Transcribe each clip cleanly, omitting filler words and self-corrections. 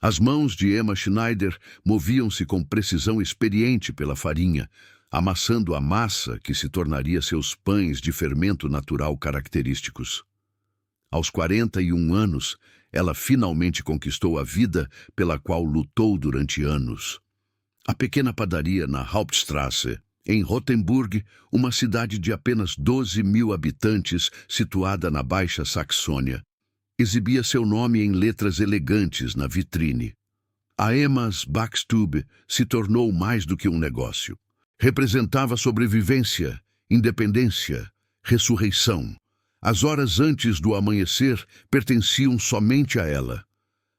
As mãos de Emma Schneider moviam-se com precisão experiente pela farinha, amassando a massa que se tornaria seus pães de fermento natural característicos. Aos 41 anos, ela finalmente conquistou a vida pela qual lutou durante anos. A pequena padaria na Hauptstrasse, em Rotenburg, uma cidade de apenas 12.000 habitantes situada na Baixa Saxônia, exibia seu nome em letras elegantes na vitrine. A Emma's Backstube se tornou mais do que um negócio. Representava sobrevivência, independência, ressurreição. As horas antes do amanhecer pertenciam somente a ela.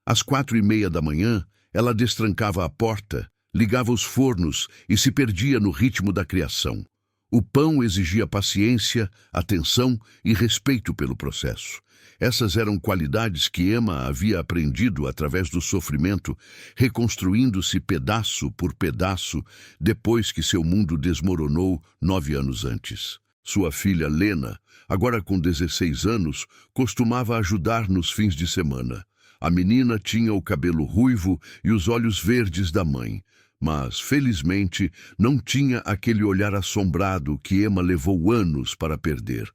Às 4:30 da manhã, ela destrancava a porta, ligava os fornos e se perdia no ritmo da criação. O pão exigia paciência, atenção e respeito pelo processo. Essas eram qualidades que Emma havia aprendido através do sofrimento, reconstruindo-se pedaço por pedaço depois que seu mundo desmoronou 9 anos antes. Sua filha Lena, agora com 16 anos, costumava ajudar nos fins de semana. A menina tinha o cabelo ruivo e os olhos verdes da mãe, mas, felizmente, não tinha aquele olhar assombrado que Emma levou anos para perder.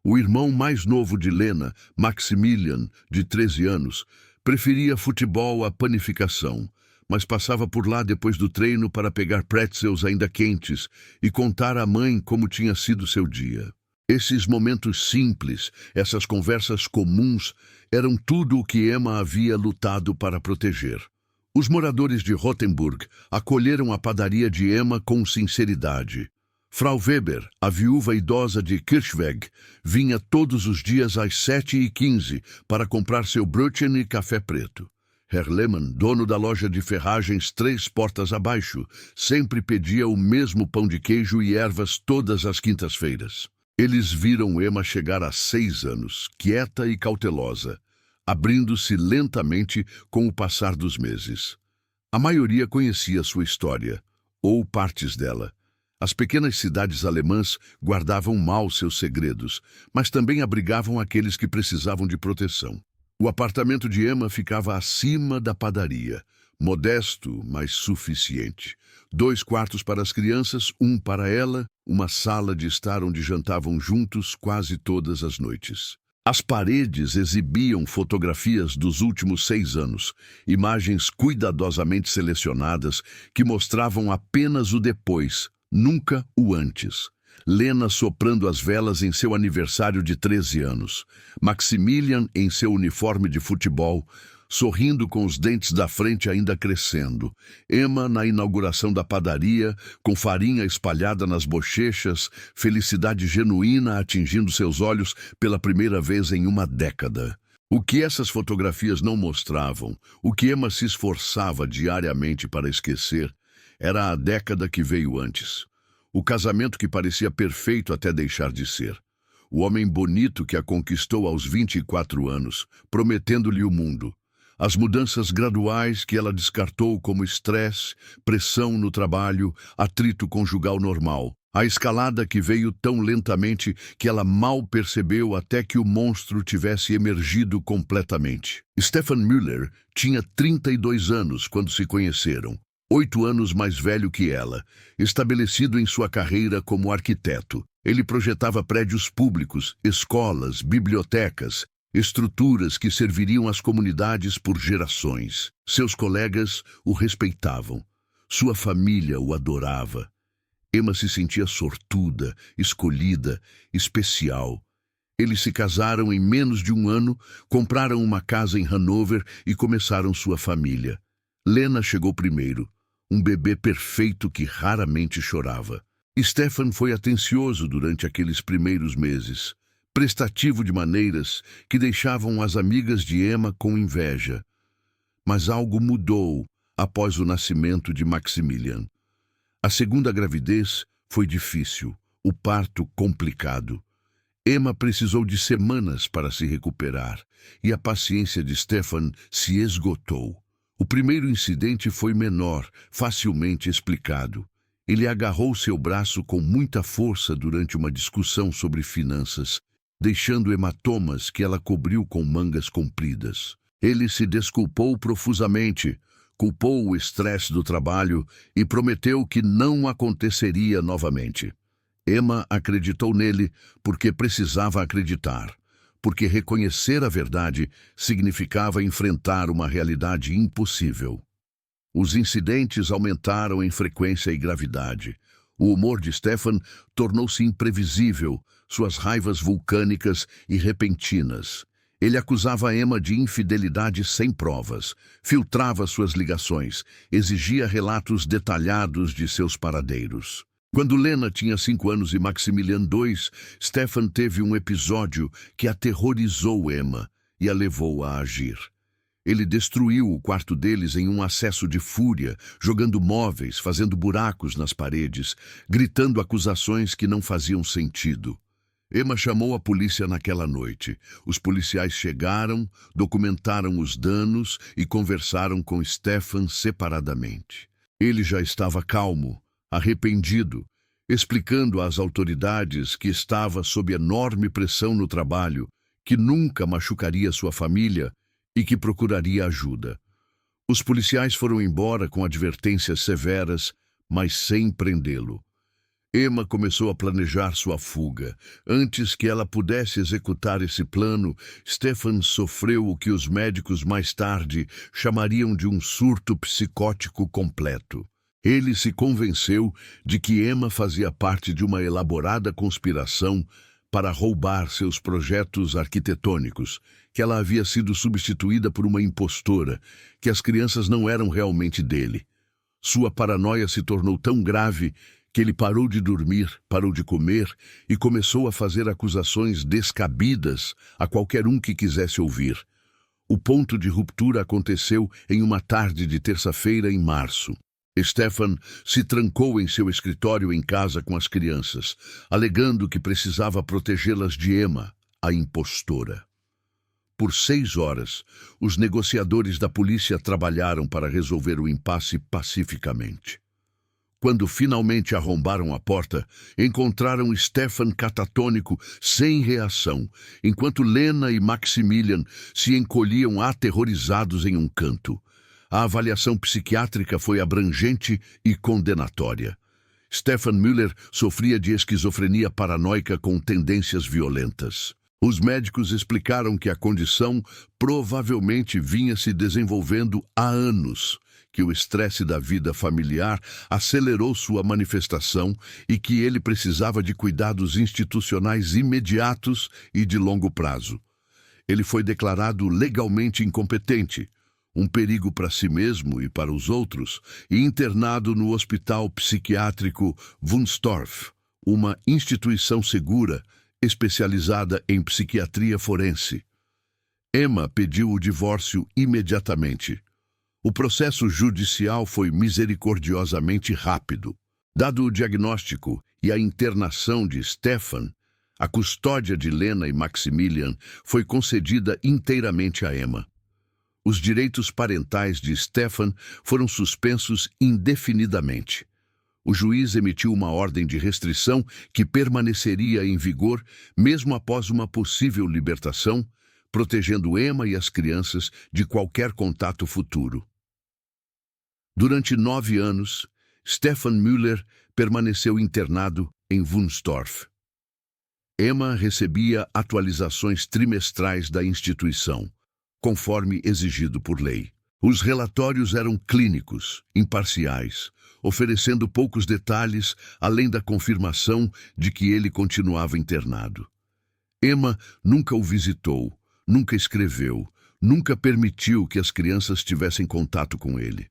O irmão mais novo de Lena, Maximilian, de 13 anos, preferia futebol à panificação, mas passava por lá depois do treino para pegar pretzels ainda quentes e contar à mãe como tinha sido seu dia. Esses momentos simples, essas conversas comuns, eram tudo o que Emma havia lutado para proteger. Os moradores de Rotenburg acolheram a padaria de Emma com sinceridade. Frau Weber, a viúva idosa de Kirchweg, vinha todos os dias às 7:15 para comprar seu Brötchen e café preto. Herr Lehmann, dono da loja de ferragens 3 portas abaixo, sempre pedia o mesmo pão de queijo e ervas todas as quintas-feiras. Eles viram Emma chegar há 6 anos, quieta e cautelosa, abrindo-se lentamente com o passar dos meses. A maioria conhecia sua história, ou partes dela. As pequenas cidades alemãs guardavam mal seus segredos, mas também abrigavam aqueles que precisavam de proteção. O apartamento de Emma ficava acima da padaria, modesto, mas suficiente. 2 quartos para as crianças, 1 para ela, uma sala de estar onde jantavam juntos quase todas as noites. As paredes exibiam fotografias dos últimos 6 anos, imagens cuidadosamente selecionadas que mostravam apenas o depois, nunca o antes. Lena soprando as velas em seu aniversário de 13 anos. Maximilian em seu uniforme de futebol, sorrindo com os dentes da frente ainda crescendo. Emma na inauguração da padaria, com farinha espalhada nas bochechas, felicidade genuína atingindo seus olhos pela primeira vez em uma década. O que essas fotografias não mostravam, o que Emma se esforçava diariamente para esquecer, era a década que veio antes. O casamento que parecia perfeito até deixar de ser. O homem bonito que a conquistou aos 24 anos, prometendo-lhe o mundo. As mudanças graduais que ela descartou como estresse, pressão no trabalho, atrito conjugal normal. A escalada que veio tão lentamente que ela mal percebeu até que o monstro tivesse emergido completamente. Stefan Müller tinha 32 anos quando se conheceram. 8 anos mais velho que ela, estabelecido em sua carreira como arquiteto. Ele projetava prédios públicos, escolas, bibliotecas, estruturas que serviriam às comunidades por gerações. Seus colegas o respeitavam. Sua família o adorava. Emma se sentia sortuda, escolhida, especial. Eles se casaram em menos de 1 ano, compraram uma casa em Hanover e começaram sua família. Lena chegou primeiro. Um bebê perfeito que raramente chorava. Stefan foi atencioso durante aqueles primeiros meses, prestativo de maneiras que deixavam as amigas de Emma com inveja. Mas algo mudou após o nascimento de Maximilian. A segunda gravidez foi difícil, o parto complicado. Emma precisou de semanas para se recuperar e a paciência de Stefan se esgotou. O primeiro incidente foi menor, facilmente explicado. Ele agarrou seu braço com muita força durante uma discussão sobre finanças, deixando hematomas que ela cobriu com mangas compridas. Ele se desculpou profusamente, culpou o estresse do trabalho e prometeu que não aconteceria novamente. Emma acreditou nele porque precisava acreditar, porque reconhecer a verdade significava enfrentar uma realidade impossível. Os incidentes aumentaram em frequência e gravidade. O humor de Stefan tornou-se imprevisível, suas raivas vulcânicas e repentinas. Ele acusava Emma de infidelidade sem provas, filtrava suas ligações, exigia relatos detalhados de seus paradeiros. Quando Lena tinha 5 anos e Maximilian 2, Stefan teve um episódio que aterrorizou Emma e a levou a agir. Ele destruiu o quarto deles em um acesso de fúria, jogando móveis, fazendo buracos nas paredes, gritando acusações que não faziam sentido. Emma chamou a polícia naquela noite. Os policiais chegaram, documentaram os danos e conversaram com Stefan separadamente. Ele já estava calmo, arrependido, explicando às autoridades que estava sob enorme pressão no trabalho, que nunca machucaria sua família e que procuraria ajuda. Os policiais foram embora com advertências severas, mas sem prendê-lo. Emma começou a planejar sua fuga. Antes que ela pudesse executar esse plano, Stefan sofreu o que os médicos mais tarde chamariam de um surto psicótico completo. Ele se convenceu de que Emma fazia parte de uma elaborada conspiração para roubar seus projetos arquitetônicos, que ela havia sido substituída por uma impostora, que as crianças não eram realmente dele. Sua paranoia se tornou tão grave que ele parou de dormir, parou de comer e começou a fazer acusações descabidas a qualquer um que quisesse ouvir. O ponto de ruptura aconteceu em uma tarde de terça-feira em março. Stefan se trancou em seu escritório em casa com as crianças, alegando que precisava protegê-las de Emma, a impostora. Por 6 horas, os negociadores da polícia trabalharam para resolver o impasse pacificamente. Quando finalmente arrombaram a porta, encontraram Stefan catatônico, sem reação, enquanto Lena e Maximilian se encolhiam aterrorizados em um canto. A avaliação psiquiátrica foi abrangente e condenatória. Stefan Müller sofria de esquizofrenia paranoica com tendências violentas. Os médicos explicaram que a condição provavelmente vinha se desenvolvendo há anos, que o estresse da vida familiar acelerou sua manifestação e que ele precisava de cuidados institucionais imediatos e de longo prazo. Ele foi declarado legalmente incompetente, um perigo para si mesmo e para os outros, e internado no Hospital Psiquiátrico Wunstorf, uma instituição segura especializada em psiquiatria forense. Emma pediu o divórcio imediatamente. O processo judicial foi misericordiosamente rápido. Dado o diagnóstico e a internação de Stefan, a custódia de Lena e Maximilian foi concedida inteiramente a Emma. Os direitos parentais de Stefan foram suspensos indefinidamente. O juiz emitiu uma ordem de restrição que permaneceria em vigor mesmo após uma possível libertação, protegendo Emma e as crianças de qualquer contato futuro. Durante 9 anos, Stefan Müller permaneceu internado em Wunstorf. Emma recebia atualizações trimestrais da instituição, conforme exigido por lei. Os relatórios eram clínicos, imparciais, oferecendo poucos detalhes além da confirmação de que ele continuava internado. Emma nunca o visitou, nunca escreveu, nunca permitiu que as crianças tivessem contato com ele.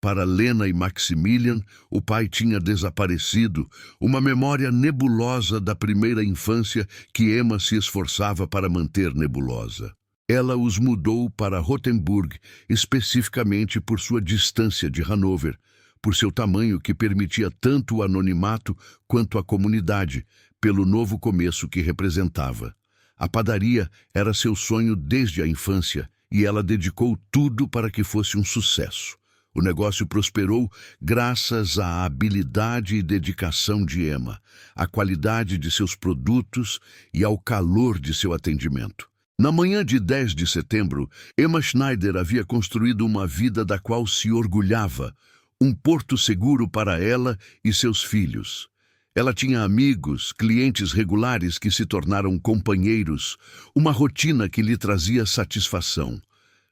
Para Lena e Maximilian, o pai tinha desaparecido, uma memória nebulosa da primeira infância que Emma se esforçava para manter nebulosa. Ela os mudou para Rothenburg, especificamente por sua distância de Hanover, por seu tamanho que permitia tanto o anonimato quanto a comunidade, pelo novo começo que representava. A padaria era seu sonho desde a infância e ela dedicou tudo para que fosse um sucesso. O negócio prosperou graças à habilidade e dedicação de Emma, à qualidade de seus produtos e ao calor de seu atendimento. Na manhã de 10 de setembro, Emma Schneider havia construído uma vida da qual se orgulhava, um porto seguro para ela e seus filhos. Ela tinha amigos, clientes regulares que se tornaram companheiros, uma rotina que lhe trazia satisfação.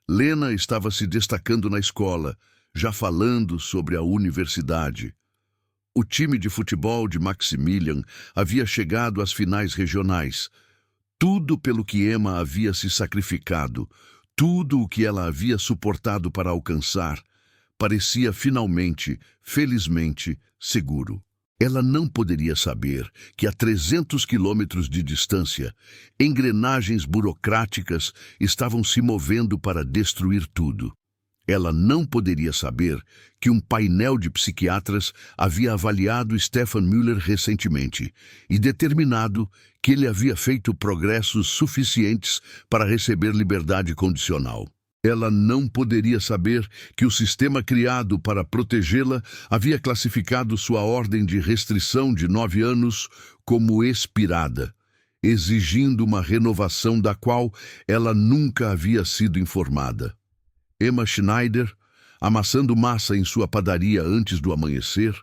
Lena estava se destacando na escola, já falando sobre a universidade. O time de futebol de Maximilian havia chegado às finais regionais. Tudo pelo que Emma havia se sacrificado, tudo o que ela havia suportado para alcançar, parecia finalmente, felizmente, seguro. Ela não poderia saber que a 300 quilômetros de distância, engrenagens burocráticas estavam se movendo para destruir tudo. Ela não poderia saber que um painel de psiquiatras havia avaliado Stefan Müller recentemente e determinado que ele havia feito progressos suficientes para receber liberdade condicional. Ela não poderia saber que o sistema criado para protegê-la havia classificado sua ordem de restrição de 9 anos como expirada, exigindo uma renovação da qual ela nunca havia sido informada. Emma Schneider, amassando massa em sua padaria antes do amanhecer,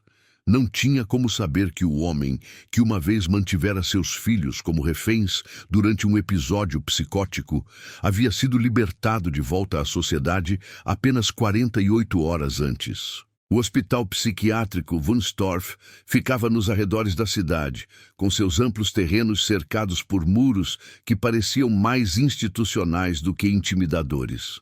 não tinha como saber que o homem que uma vez mantivera seus filhos como reféns durante um episódio psicótico havia sido libertado de volta à sociedade apenas 48 horas antes. O hospital psiquiátrico Wunstorf ficava nos arredores da cidade, com seus amplos terrenos cercados por muros que pareciam mais institucionais do que intimidadores.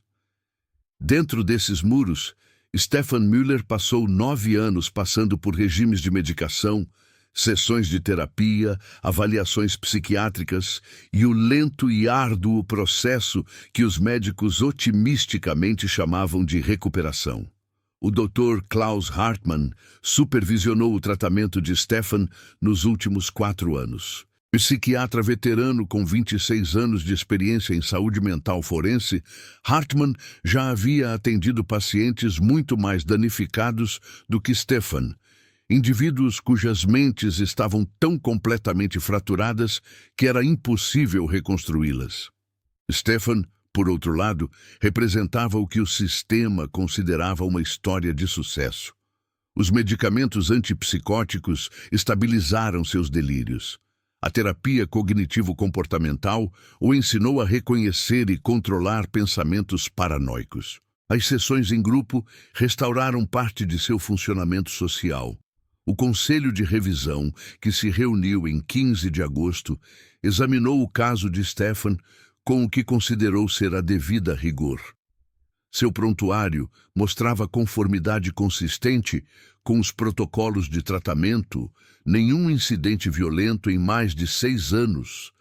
Dentro desses muros, Stefan Müller passou 9 anos passando por regimes de medicação, sessões de terapia, avaliações psiquiátricas e o lento e árduo processo que os médicos otimisticamente chamavam de recuperação. O Dr. Klaus Hartmann supervisionou o tratamento de Stefan nos últimos 4 anos. Psiquiatra veterano com 26 anos de experiência em saúde mental forense, Hartmann já havia atendido pacientes muito mais danificados do que Stefan, indivíduos cujas mentes estavam tão completamente fraturadas que era impossível reconstruí-las. Stefan, por outro lado, representava o que o sistema considerava uma história de sucesso. Os medicamentos antipsicóticos estabilizaram seus delírios. A terapia cognitivo-comportamental o ensinou a reconhecer e controlar pensamentos paranoicos. As sessões em grupo restauraram parte de seu funcionamento social. O Conselho de Revisão, que se reuniu em 15 de agosto, examinou o caso de Stefan com o que considerou ser a devida rigor. Seu prontuário mostrava conformidade consistente com os protocolos de tratamento, nenhum incidente violento em mais de 6 anos,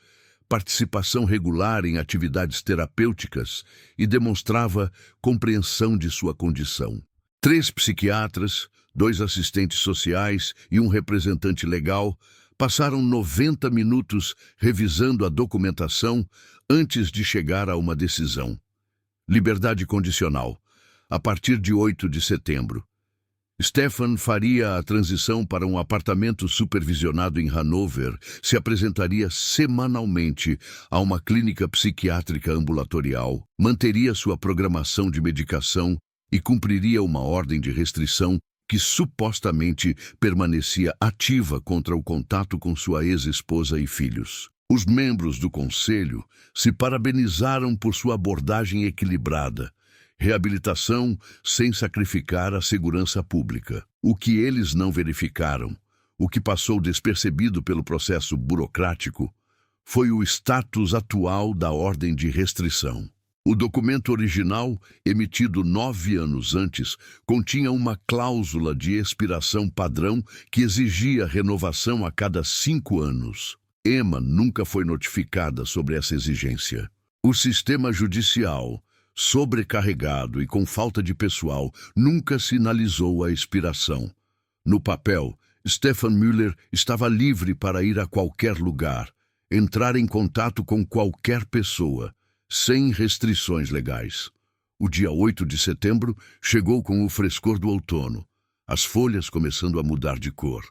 participação regular em atividades terapêuticas e demonstrava compreensão de sua condição. 3 psiquiatras, 2 assistentes sociais e um representante legal passaram 90 minutos revisando a documentação antes de chegar a uma decisão. Liberdade condicional, a partir de 8 de setembro. Stefan faria a transição para um apartamento supervisionado em Hanover, se apresentaria semanalmente a uma clínica psiquiátrica ambulatorial, manteria sua programação de medicação e cumpriria uma ordem de restrição que supostamente permanecia ativa contra o contato com sua ex-esposa e filhos. Os membros do conselho se parabenizaram por sua abordagem equilibrada, reabilitação sem sacrificar a segurança pública. O que eles não verificaram, o que passou despercebido pelo processo burocrático, foi o status atual da ordem de restrição. O documento original, emitido 9 anos antes, continha uma cláusula de expiração padrão que exigia renovação a cada 5 anos. Emma nunca foi notificada sobre essa exigência. O sistema judicial, sobrecarregado e com falta de pessoal, nunca sinalizou a expiração. No papel, Stefan Müller estava livre para ir a qualquer lugar, entrar em contato com qualquer pessoa, sem restrições legais. O dia 8 de setembro chegou com o frescor do outono, as folhas começando a mudar de cor.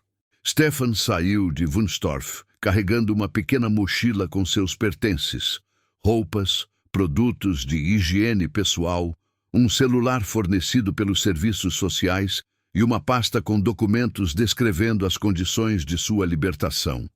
Stefan saiu de Wunstorf, carregando uma pequena mochila com seus pertences, roupas, produtos de higiene pessoal, um celular fornecido pelos serviços sociais e uma pasta com documentos descrevendo as condições de sua libertação.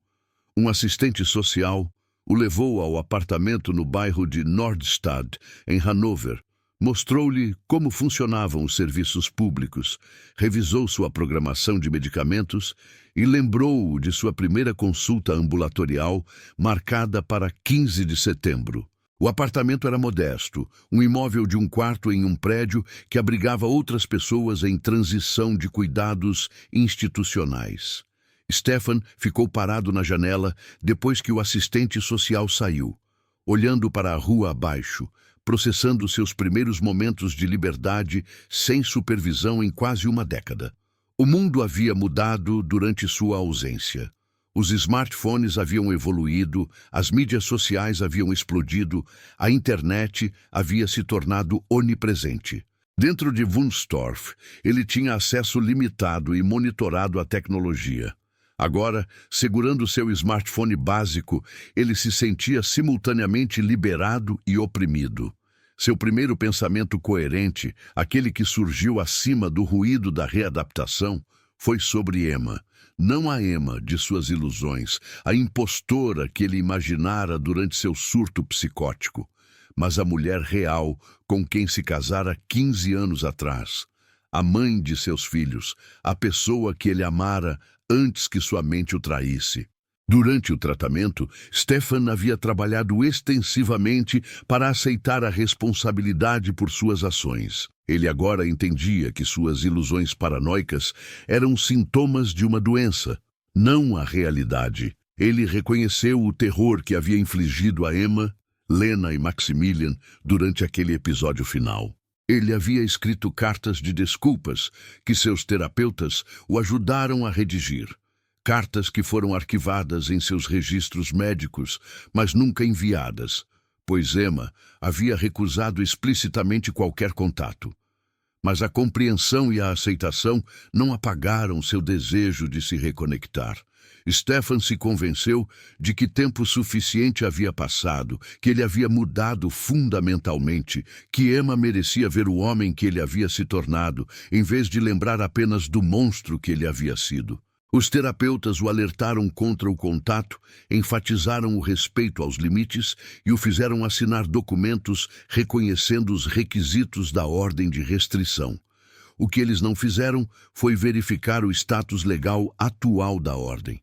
Um assistente social o levou ao apartamento no bairro de Nordstad, em Hanover, mostrou-lhe como funcionavam os serviços públicos, revisou sua programação de medicamentos e lembrou-o de sua primeira consulta ambulatorial, marcada para 15 de setembro. O apartamento era modesto, um imóvel de um quarto em um prédio que abrigava outras pessoas em transição de cuidados institucionais. Stefan ficou parado na janela depois que o assistente social saiu, olhando para a rua abaixo, processando seus primeiros momentos de liberdade sem supervisão em quase uma década. O mundo havia mudado durante sua ausência. Os smartphones haviam evoluído, as mídias sociais haviam explodido, a internet havia se tornado onipresente. Dentro de Wunstorf, ele tinha acesso limitado e monitorado à tecnologia. Agora, segurando seu smartphone básico, ele se sentia simultaneamente liberado e oprimido. Seu primeiro pensamento coerente, aquele que surgiu acima do ruído da readaptação, foi sobre Emma. Não a Emma de suas ilusões, a impostora que ele imaginara durante seu surto psicótico, mas a mulher real com quem se casara 15 anos atrás, a mãe de seus filhos, a pessoa que ele amara antes que sua mente o traísse. Durante o tratamento, Stefan havia trabalhado extensivamente para aceitar a responsabilidade por suas ações. Ele agora entendia que suas ilusões paranoicas eram sintomas de uma doença, não a realidade. Ele reconheceu o terror que havia infligido a Emma, Lena e Maximilian durante aquele episódio final. Ele havia escrito cartas de desculpas que seus terapeutas o ajudaram a redigir. Cartas que foram arquivadas em seus registros médicos, mas nunca enviadas, pois Emma havia recusado explicitamente qualquer contato. Mas a compreensão e a aceitação não apagaram seu desejo de se reconectar. Stefan se convenceu de que tempo suficiente havia passado, que ele havia mudado fundamentalmente, que Emma merecia ver o homem que ele havia se tornado, em vez de lembrar apenas do monstro que ele havia sido. Os terapeutas o alertaram contra o contato, enfatizaram o respeito aos limites e o fizeram assinar documentos reconhecendo os requisitos da ordem de restrição. O que eles não fizeram foi verificar o status legal atual da ordem.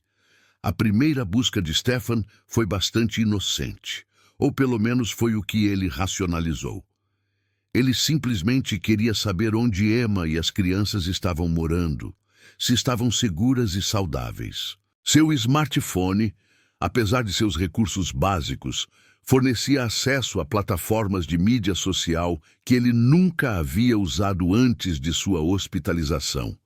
A primeira busca de Stefan foi bastante inocente, ou pelo menos foi o que ele racionalizou. Ele simplesmente queria saber onde Emma e as crianças estavam morando, se estavam seguras e saudáveis. Seu smartphone, apesar de seus recursos básicos, fornecia acesso a plataformas de mídia social que ele nunca havia usado antes de sua hospitalização.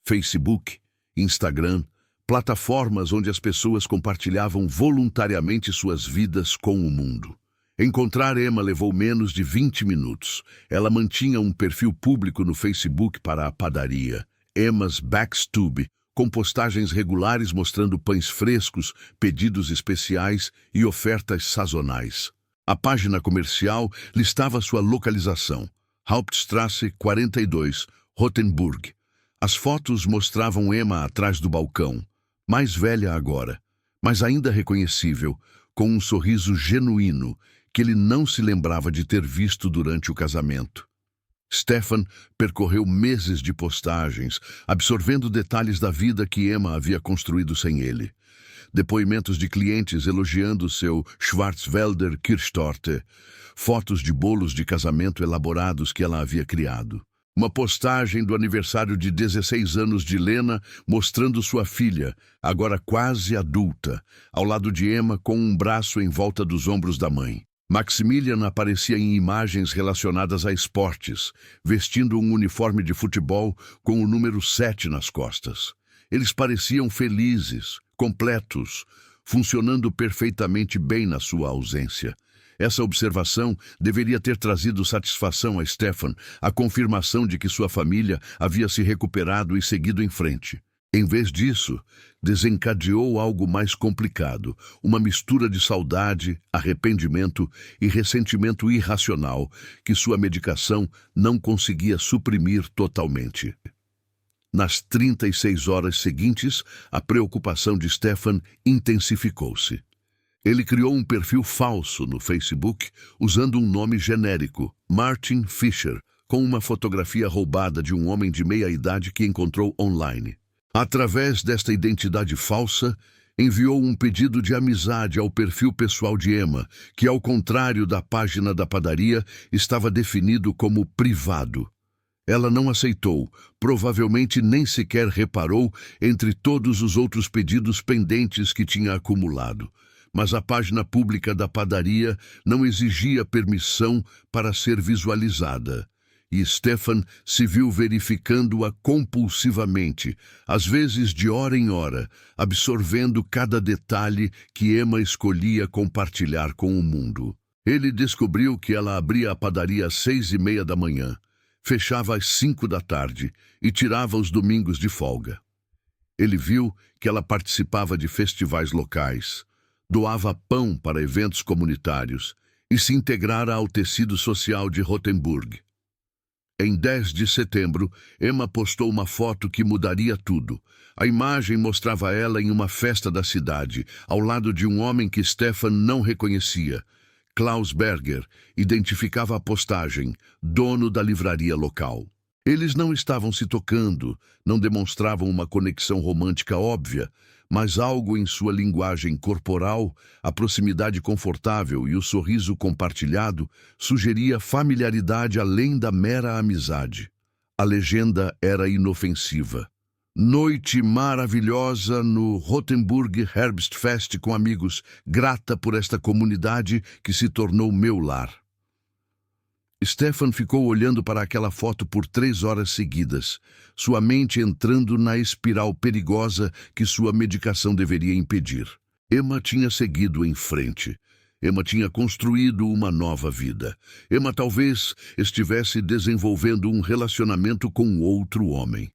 Facebook, Instagram, plataformas onde as pessoas compartilhavam voluntariamente suas vidas com o mundo. Encontrar Emma levou menos de 20 minutos. Ela mantinha um perfil público no Facebook para a padaria, Emma's Backstube, com postagens regulares mostrando pães frescos, pedidos especiais e ofertas sazonais. A página comercial listava sua localização, Hauptstrasse 42, Rothenburg. As fotos mostravam Emma atrás do balcão, mais velha agora, mas ainda reconhecível, com um sorriso genuíno que ele não se lembrava de ter visto durante o casamento. Stefan percorreu meses de postagens, absorvendo detalhes da vida que Emma havia construído sem ele. Depoimentos de clientes elogiando seu Schwarzwälder Kirschtorte, fotos de bolos de casamento elaborados que ela havia criado. Uma postagem do aniversário de 16 anos de Lena mostrando sua filha, agora quase adulta, ao lado de Emma com um braço em volta dos ombros da mãe. Maximilian aparecia em imagens relacionadas a esportes, vestindo um uniforme de futebol com o número 7 nas costas. Eles pareciam felizes, completos, funcionando perfeitamente bem na sua ausência. Essa observação deveria ter trazido satisfação a Stefan, a confirmação de que sua família havia se recuperado e seguido em frente. Em vez disso, desencadeou algo mais complicado, uma mistura de saudade, arrependimento e ressentimento irracional que sua medicação não conseguia suprimir totalmente. Nas 36 horas seguintes, a preocupação de Stefan intensificou-se. Ele criou um perfil falso no Facebook usando um nome genérico, Martin Fischer, com uma fotografia roubada de um homem de meia-idade que encontrou online. Através desta identidade falsa, enviou um pedido de amizade ao perfil pessoal de Emma, que, ao contrário da página da padaria, estava definido como privado. Ela não aceitou, provavelmente nem sequer reparou entre todos os outros pedidos pendentes que tinha acumulado. Mas a página pública da padaria não exigia permissão para ser visualizada. E Stefan se viu verificando-a compulsivamente, às vezes de hora em hora, absorvendo cada detalhe que Emma escolhia compartilhar com o mundo. Ele descobriu que ela abria a padaria às 6:30 da manhã, fechava às 5 da tarde e tirava os domingos de folga. Ele viu que ela participava de festivais locais, doava pão para eventos comunitários e se integrara ao tecido social de Rothenburg. Em 10 de setembro, Emma postou uma foto que mudaria tudo. A imagem mostrava ela em uma festa da cidade, ao lado de um homem que Stefan não reconhecia. Klaus Berger identificava a postagem, dono da livraria local. Eles não estavam se tocando, não demonstravam uma conexão romântica óbvia, mas algo em sua linguagem corporal, a proximidade confortável e o sorriso compartilhado sugeria familiaridade além da mera amizade. A legenda era inofensiva. Noite maravilhosa no Rothenburg Herbstfest com amigos, grata por esta comunidade que se tornou meu lar. Stefan ficou olhando para aquela foto por 3 horas seguidas, sua mente entrando na espiral perigosa que sua medicação deveria impedir. Emma tinha seguido em frente. Emma tinha construído uma nova vida. Emma talvez estivesse desenvolvendo um relacionamento com outro homem.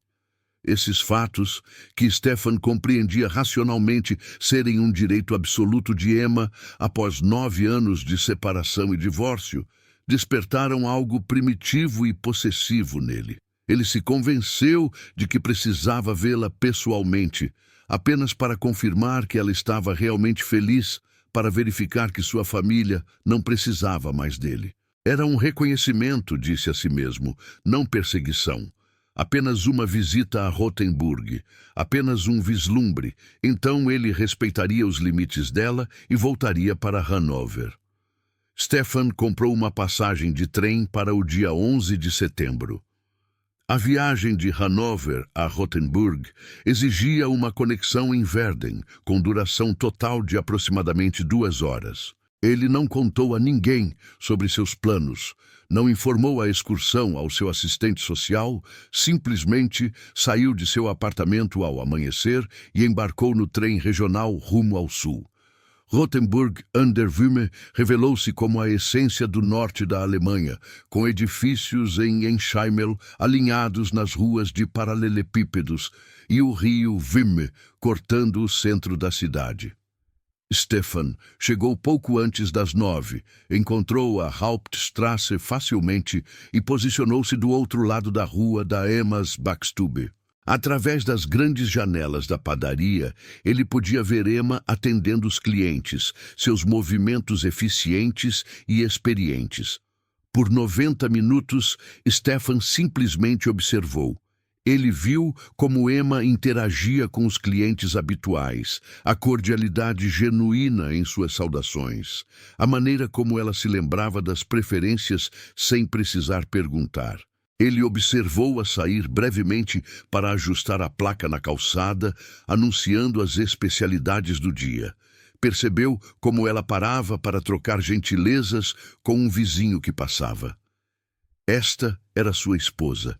Esses fatos, que Stefan compreendia racionalmente serem um direito absoluto de Emma após 9 anos de separação e divórcio, despertaram algo primitivo e possessivo nele. Ele se convenceu de que precisava vê-la pessoalmente, apenas para confirmar que ela estava realmente feliz, para verificar que sua família não precisava mais dele. Era um reconhecimento, disse a si mesmo, não perseguição. Apenas uma visita a Rothenburg, apenas um vislumbre, então ele respeitaria os limites dela e voltaria para Hanover. Stefan comprou uma passagem de trem para o dia 11 de setembro. A viagem de Hanover a Rothenburg exigia uma conexão em Verden, com duração total de aproximadamente 2 horas. Ele não contou a ninguém sobre seus planos, não informou a excursão ao seu assistente social, simplesmente saiu de seu apartamento ao amanhecer e embarcou no trem regional rumo ao sul. Rothenburg an der Wümme revelou-se como a essência do norte da Alemanha, com edifícios em Ensheimel alinhados nas ruas de paralelepípedos e o rio Wümme cortando o centro da cidade. Stefan chegou pouco antes das 9, encontrou a Hauptstrasse facilmente e posicionou-se do outro lado da rua da Emmas-Backstube. Através das grandes janelas da padaria, ele podia ver Emma atendendo os clientes, seus movimentos eficientes e experientes. Por 90 minutos, Stefan simplesmente observou. Ele viu como Emma interagia com os clientes habituais, a cordialidade genuína em suas saudações, a maneira como ela se lembrava das preferências sem precisar perguntar. Ele observou-a sair brevemente para ajustar a placa na calçada, anunciando as especialidades do dia. Percebeu como ela parava para trocar gentilezas com um vizinho que passava. Esta era sua esposa,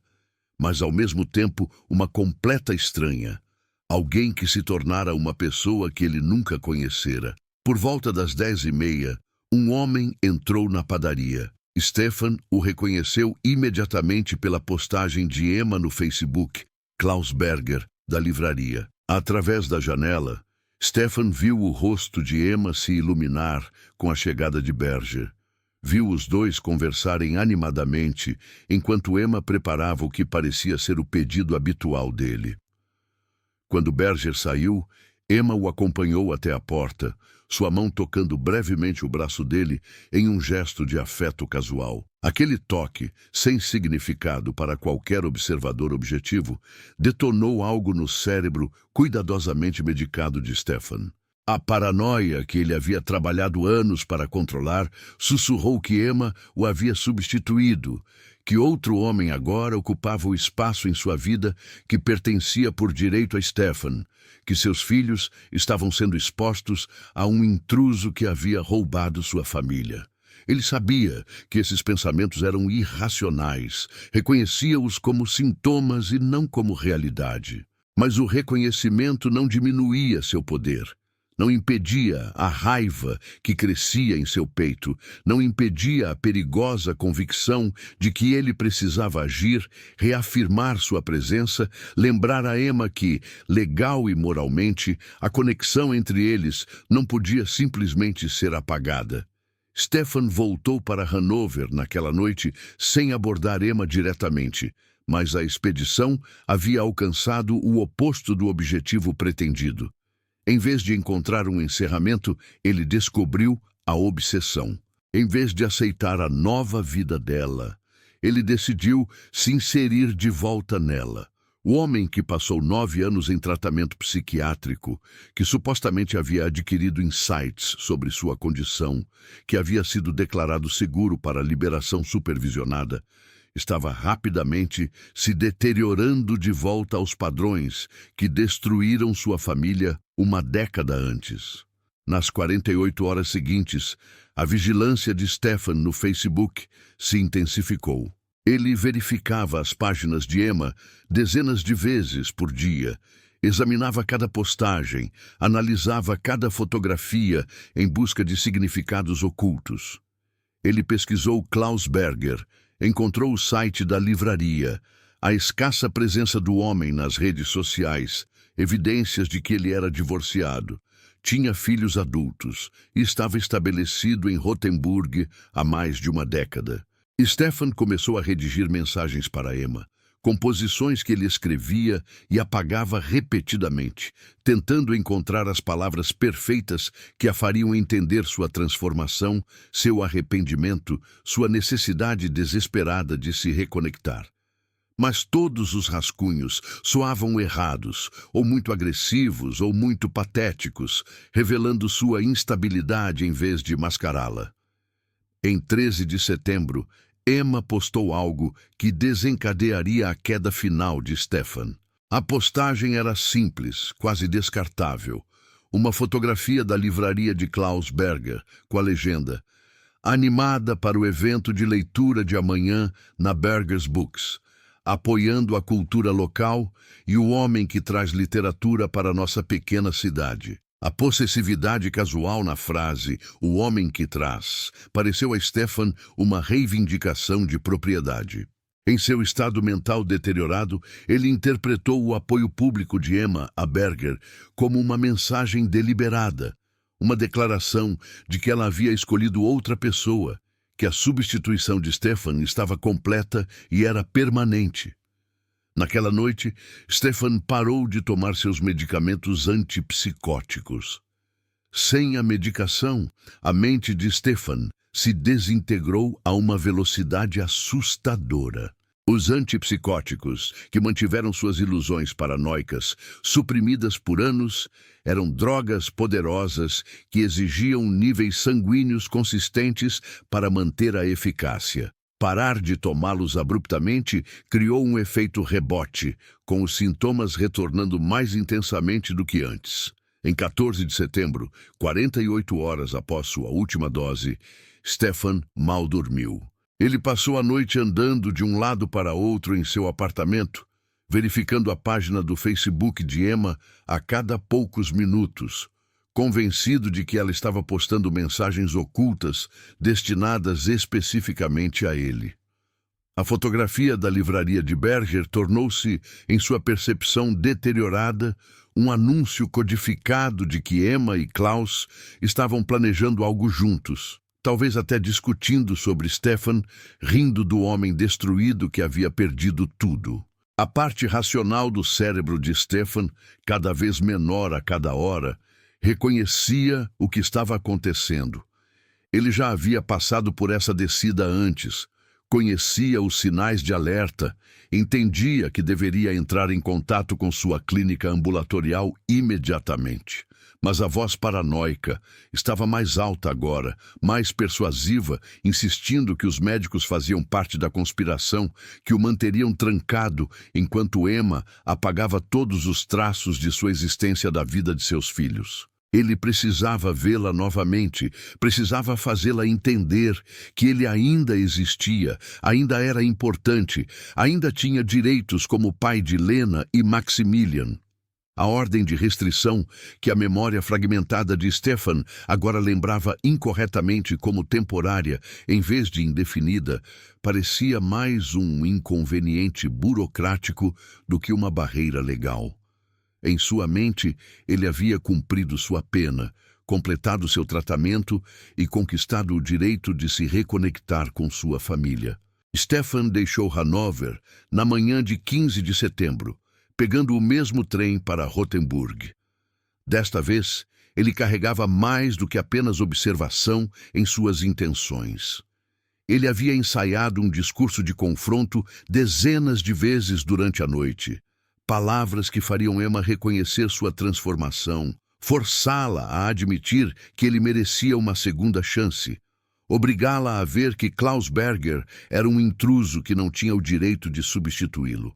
mas ao mesmo tempo uma completa estranha, alguém que se tornara uma pessoa que ele nunca conhecera. Por volta das 10:30, um homem entrou na padaria. Stefan o reconheceu imediatamente pela postagem de Emma no Facebook. Klaus Berger da livraria. Através da janela, Stefan viu o rosto de Emma se iluminar com a chegada de Berger. Viu os dois conversarem animadamente, enquanto Emma preparava o que parecia ser o pedido habitual dele. Quando Berger saiu, Emma o acompanhou até a porta, sua mão tocando brevemente o braço dele em um gesto de afeto casual. Aquele toque, sem significado para qualquer observador objetivo, detonou algo no cérebro cuidadosamente medicado de Stefan. A paranoia que ele havia trabalhado anos para controlar sussurrou que Emma o havia substituído, que outro homem agora ocupava o espaço em sua vida que pertencia por direito a Stefan, que seus filhos estavam sendo expostos a um intruso que havia roubado sua família. Ele sabia que esses pensamentos eram irracionais, reconhecia-os como sintomas e não como realidade. Mas o reconhecimento não diminuía seu poder. Não impedia a raiva que crescia em seu peito, não impedia a perigosa convicção de que ele precisava agir, reafirmar sua presença, lembrar a Emma que, legal e moralmente, a conexão entre eles não podia simplesmente ser apagada. Stefan voltou para Hanover naquela noite sem abordar Emma diretamente, mas a expedição havia alcançado o oposto do objetivo pretendido. Em vez de encontrar um encerramento, ele descobriu a obsessão. Em vez de aceitar a nova vida dela, ele decidiu se inserir de volta nela. O homem que passou 9 anos em tratamento psiquiátrico, que supostamente havia adquirido insights sobre sua condição, que havia sido declarado seguro para liberação supervisionada, estava rapidamente se deteriorando de volta aos padrões que destruíram sua família uma década antes. Nas 48 horas seguintes, a vigilância de Stefan no Facebook se intensificou. Ele verificava as páginas de Emma dezenas de vezes por dia, examinava cada postagem, analisava cada fotografia em busca de significados ocultos. Ele pesquisou Klaus Berger, encontrou o site da livraria, a escassa presença do homem nas redes sociais, evidências de que ele era divorciado, tinha filhos adultos e estava estabelecido em Rotenburg há mais de uma década. Stefan começou a redigir mensagens para Emma, composições que ele escrevia e apagava repetidamente, tentando encontrar as palavras perfeitas que a fariam entender sua transformação, seu arrependimento, sua necessidade desesperada de se reconectar. Mas todos os rascunhos soavam errados, ou muito agressivos, ou muito patéticos, revelando sua instabilidade em vez de mascará-la. Em 13 de setembro, Emma postou algo que desencadearia a queda final de Stefan. A postagem era simples, quase descartável. Uma fotografia da livraria de Klaus Berger, com a legenda: "Animada para o evento de leitura de amanhã na Berger's Books, apoiando a cultura local e o homem que traz literatura para nossa pequena cidade." A possessividade casual na frase "o homem que traz" pareceu a Stefan uma reivindicação de propriedade. Em seu estado mental deteriorado, ele interpretou o apoio público de Emma a Berger como uma mensagem deliberada, uma declaração de que ela havia escolhido outra pessoa, que a substituição de Stefan estava completa e era permanente. Naquela noite, Stefan parou de tomar seus medicamentos antipsicóticos. Sem a medicação, a mente de Stefan se desintegrou a uma velocidade assustadora. Os antipsicóticos, que mantiveram suas ilusões paranoicas suprimidas por anos, eram drogas poderosas que exigiam níveis sanguíneos consistentes para manter a eficácia. Parar de tomá-los abruptamente criou um efeito rebote, com os sintomas retornando mais intensamente do que antes. Em 14 de setembro, 48 horas após sua última dose, Stefan mal dormiu. Ele passou a noite andando de um lado para outro em seu apartamento, verificando a página do Facebook de Emma a cada poucos minutos, convencido de que ela estava postando mensagens ocultas destinadas especificamente a ele. A fotografia da livraria de Berger tornou-se, em sua percepção deteriorada, um anúncio codificado de que Emma e Klaus estavam planejando algo juntos, talvez até discutindo sobre Stefan, rindo do homem destruído que havia perdido tudo. A parte racional do cérebro de Stefan, cada vez menor a cada hora, reconhecia o que estava acontecendo. Ele já havia passado por essa descida antes, conhecia os sinais de alerta, entendia que deveria entrar em contato com sua clínica ambulatorial imediatamente. Mas a voz paranoica estava mais alta agora, mais persuasiva, insistindo que os médicos faziam parte da conspiração, que o manteriam trancado enquanto Emma apagava todos os traços de sua existência da vida de seus filhos. Ele precisava vê-la novamente, precisava fazê-la entender que ele ainda existia, ainda era importante, ainda tinha direitos como pai de Lena e Maximilian. A ordem de restrição que a memória fragmentada de Stefan agora lembrava incorretamente como temporária, em vez de indefinida, parecia mais um inconveniente burocrático do que uma barreira legal. Em sua mente, ele havia cumprido sua pena, completado seu tratamento e conquistado o direito de se reconectar com sua família. Stefan deixou Hannover na manhã de 15 de setembro, pegando o mesmo trem para Rotenburg. Desta vez, ele carregava mais do que apenas observação em suas intenções. Ele havia ensaiado um discurso de confronto dezenas de vezes durante a noite. Palavras que fariam Emma reconhecer sua transformação, forçá-la a admitir que ele merecia uma segunda chance, obrigá-la a ver que Klaus Berger era um intruso que não tinha o direito de substituí-lo.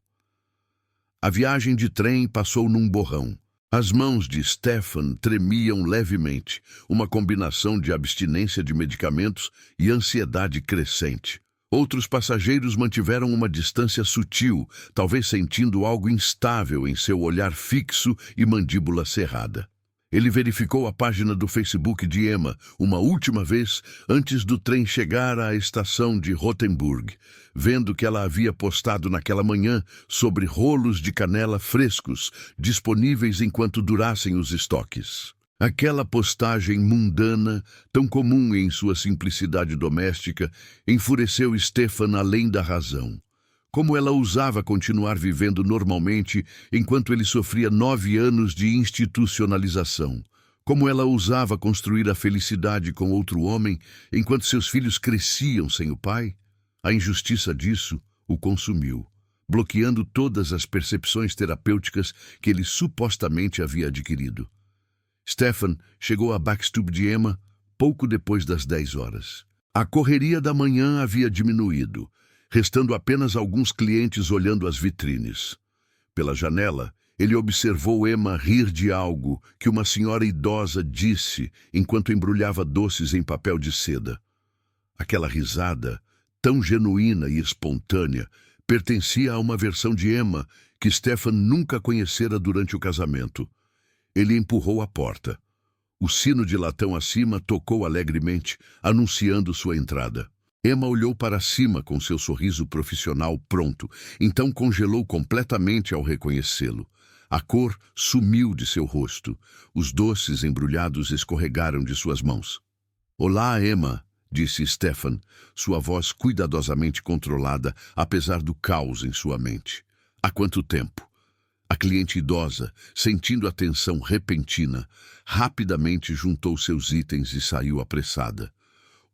A viagem de trem passou num borrão. As mãos de Stefan tremiam levemente, uma combinação de abstinência de medicamentos e ansiedade crescente. Outros passageiros mantiveram uma distância sutil, talvez sentindo algo instável em seu olhar fixo e mandíbula cerrada. Ele verificou a página do Facebook de Emma uma última vez antes do trem chegar à estação de Rotenburg, vendo que ela havia postado naquela manhã sobre rolos de canela frescos, disponíveis enquanto durassem os estoques. Aquela postagem mundana, tão comum em sua simplicidade doméstica, enfureceu Stefan além da razão. Como ela ousava continuar vivendo normalmente enquanto ele sofria 9 anos de institucionalização? Como ela ousava construir a felicidade com outro homem enquanto seus filhos cresciam sem o pai? A injustiça disso o consumiu, bloqueando todas as percepções terapêuticas que ele supostamente havia adquirido. Stefan chegou à Backstube de Emma pouco depois das 10 horas. A correria da manhã havia diminuído, restando apenas alguns clientes olhando as vitrines. Pela janela, ele observou Emma rir de algo que uma senhora idosa disse enquanto embrulhava doces em papel de seda. Aquela risada, tão genuína e espontânea, pertencia a uma versão de Emma que Stefan nunca conhecera durante o casamento. Ele empurrou a porta. O sino de latão acima tocou alegremente, anunciando sua entrada. Emma olhou para cima com seu sorriso profissional pronto, então congelou completamente ao reconhecê-lo. A cor sumiu de seu rosto. Os doces embrulhados escorregaram de suas mãos. "Olá, Emma", disse Stefan, sua voz cuidadosamente controlada, apesar do caos em sua mente. "Há quanto tempo?" A cliente idosa, sentindo a tensão repentina, rapidamente juntou seus itens e saiu apressada.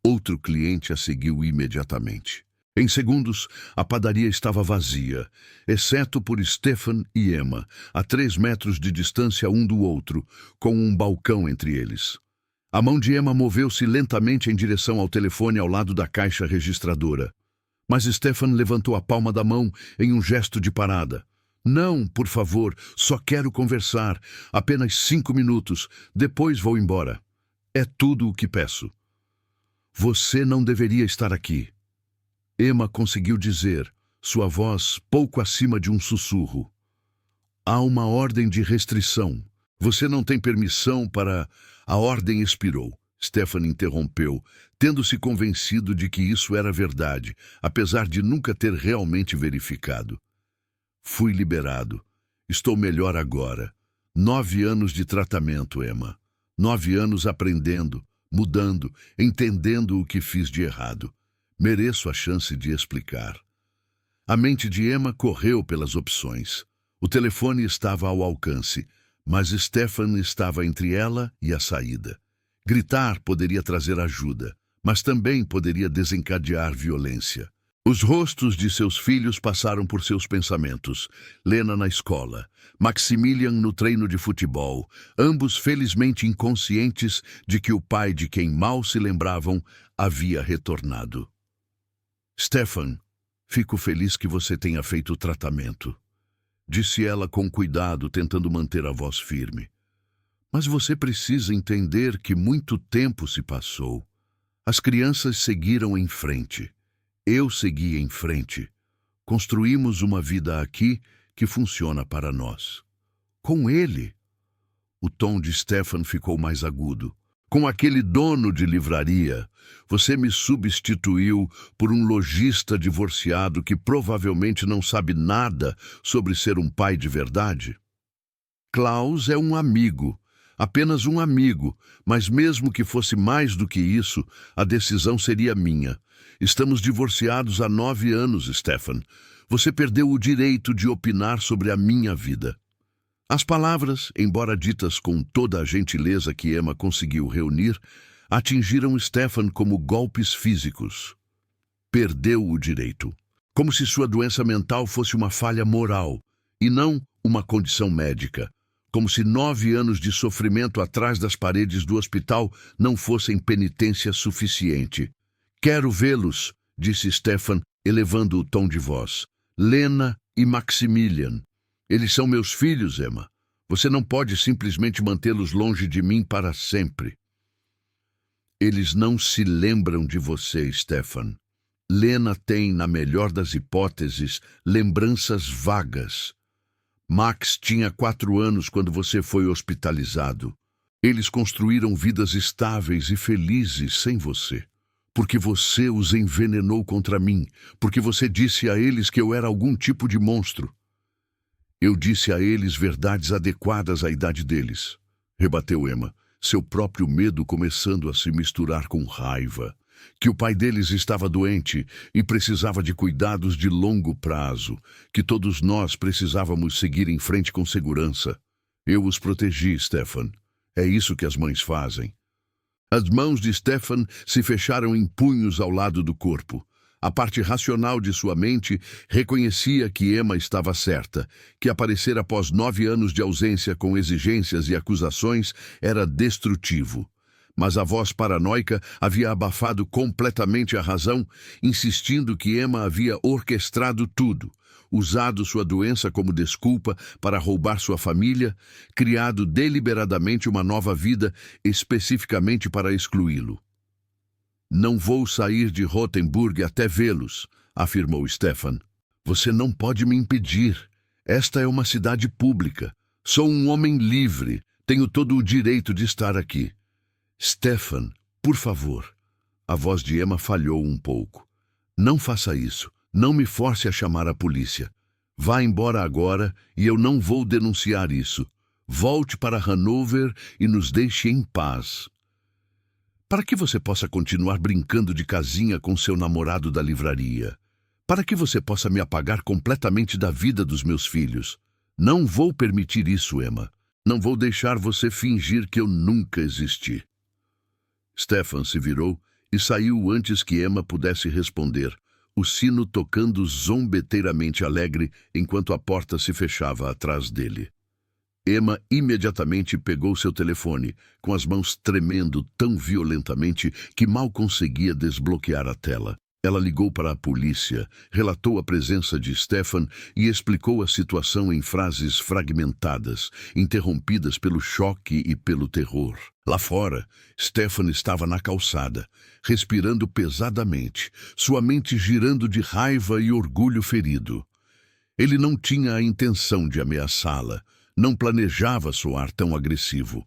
Outro cliente a seguiu imediatamente. Em segundos, a padaria estava vazia, exceto por Stefan e Emma, a 3 metros de distância um do outro, com um balcão entre eles. A mão de Emma moveu-se lentamente em direção ao telefone ao lado da caixa registradora. Mas Stefan levantou a palma da mão em um gesto de parada. "Não, por favor, só quero conversar. Apenas 5 minutos, depois vou embora. É tudo o que peço." "Você não deveria estar aqui." Emma conseguiu dizer, sua voz pouco acima de um sussurro. "Há uma ordem de restrição. Você não tem permissão para..." A ordem expirou. Stefan interrompeu, tendo-se convencido de que isso era verdade, apesar de nunca ter realmente verificado. Fui liberado. Estou melhor agora. 9 anos de tratamento, Emma. 9 anos aprendendo, mudando, entendendo o que fiz de errado. Mereço a chance de explicar. A mente de Emma correu pelas opções. O telefone estava ao alcance, mas Stefan estava entre ela e a saída. Gritar poderia trazer ajuda, mas também poderia desencadear violência. Os rostos de seus filhos passaram por seus pensamentos. Lena na escola, Maximilian no treino de futebol, ambos felizmente inconscientes de que o pai de quem mal se lembravam havia retornado. Stefan, fico feliz que você tenha feito o tratamento, disse ela com cuidado, tentando manter a voz firme. Mas você precisa entender que muito tempo se passou. As crianças seguiram em frente. Eu segui em frente. Construímos uma vida aqui que funciona para nós. Com ele. O tom de Stefan ficou mais agudo. Com aquele dono de livraria, você me substituiu por um lojista divorciado que provavelmente não sabe nada sobre ser um pai de verdade? Klaus é um amigo. Apenas um amigo, mas mesmo que fosse mais do que isso, a decisão seria minha. Estamos divorciados há 9 anos, Stefan. Você perdeu o direito de opinar sobre a minha vida. As palavras, embora ditas com toda a gentileza que Emma conseguiu reunir, atingiram Stefan como golpes físicos. Perdeu o direito. Como se sua doença mental fosse uma falha moral, e não uma condição médica. Como se 9 anos de sofrimento atrás das paredes do hospital não fossem penitência suficiente. Quero vê-los, disse Stefan, elevando o tom de voz. Lena e Maximilian. Eles são meus filhos, Emma. Você não pode simplesmente mantê-los longe de mim para sempre. Eles não se lembram de você, Stefan. Lena tem, na melhor das hipóteses, lembranças vagas. Max tinha 4 anos quando você foi hospitalizado. Eles construíram vidas estáveis e felizes sem você. Porque você os envenenou contra mim. Porque você disse a eles que eu era algum tipo de monstro. Eu disse a eles verdades adequadas à idade deles, rebateu Emma, seu próprio medo começando a se misturar com raiva. Que o pai deles estava doente e precisava de cuidados de longo prazo, que todos nós precisávamos seguir em frente com segurança. Eu os protegi, Stefan. É isso que as mães fazem. As mãos de Stefan se fecharam em punhos ao lado do corpo. A parte racional de sua mente reconhecia que Emma estava certa, que aparecer após 9 anos de ausência com exigências e acusações era destrutivo. Mas a voz paranoica havia abafado completamente a razão, insistindo que Emma havia orquestrado tudo, usado sua doença como desculpa para roubar sua família, criado deliberadamente uma nova vida especificamente para excluí-lo. Não vou sair de Rothenburg até vê-los, afirmou Stefan. Você não pode me impedir. Esta é uma cidade pública. Sou um homem livre. Tenho todo o direito de estar aqui. Stefan, por favor. A voz de Emma falhou um pouco. Não faça isso. Não me force a chamar a polícia. Vá embora agora e eu não vou denunciar isso. Volte para Hanover e nos deixe em paz. Para que você possa continuar brincando de casinha com seu namorado da livraria. Para que você possa me apagar completamente da vida dos meus filhos. Não vou permitir isso, Emma. Não vou deixar você fingir que eu nunca existi. Stefan se virou e saiu antes que Emma pudesse responder, o sino tocando zombeteiramente alegre enquanto a porta se fechava atrás dele. Emma imediatamente pegou seu telefone, com as mãos tremendo tão violentamente que mal conseguia desbloquear a tela. Ela ligou para a polícia, relatou a presença de Stefan e explicou a situação em frases fragmentadas, interrompidas pelo choque e pelo terror. Lá fora, Stefan estava na calçada, respirando pesadamente, sua mente girando de raiva e orgulho ferido. Ele não tinha a intenção de ameaçá-la, não planejava soar tão agressivo,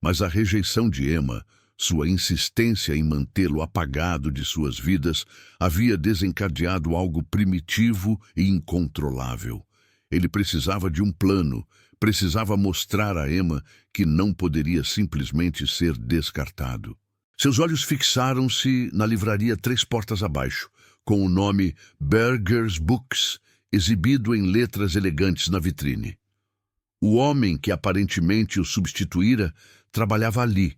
mas a rejeição de Emma Sua insistência em mantê-lo apagado de suas vidas havia desencadeado algo primitivo e incontrolável. Ele precisava de um plano, precisava mostrar a Emma que não poderia simplesmente ser descartado. Seus olhos fixaram-se na livraria 3 portas abaixo, com o nome Berger's Books exibido em letras elegantes na vitrine. O homem que aparentemente o substituíra trabalhava ali,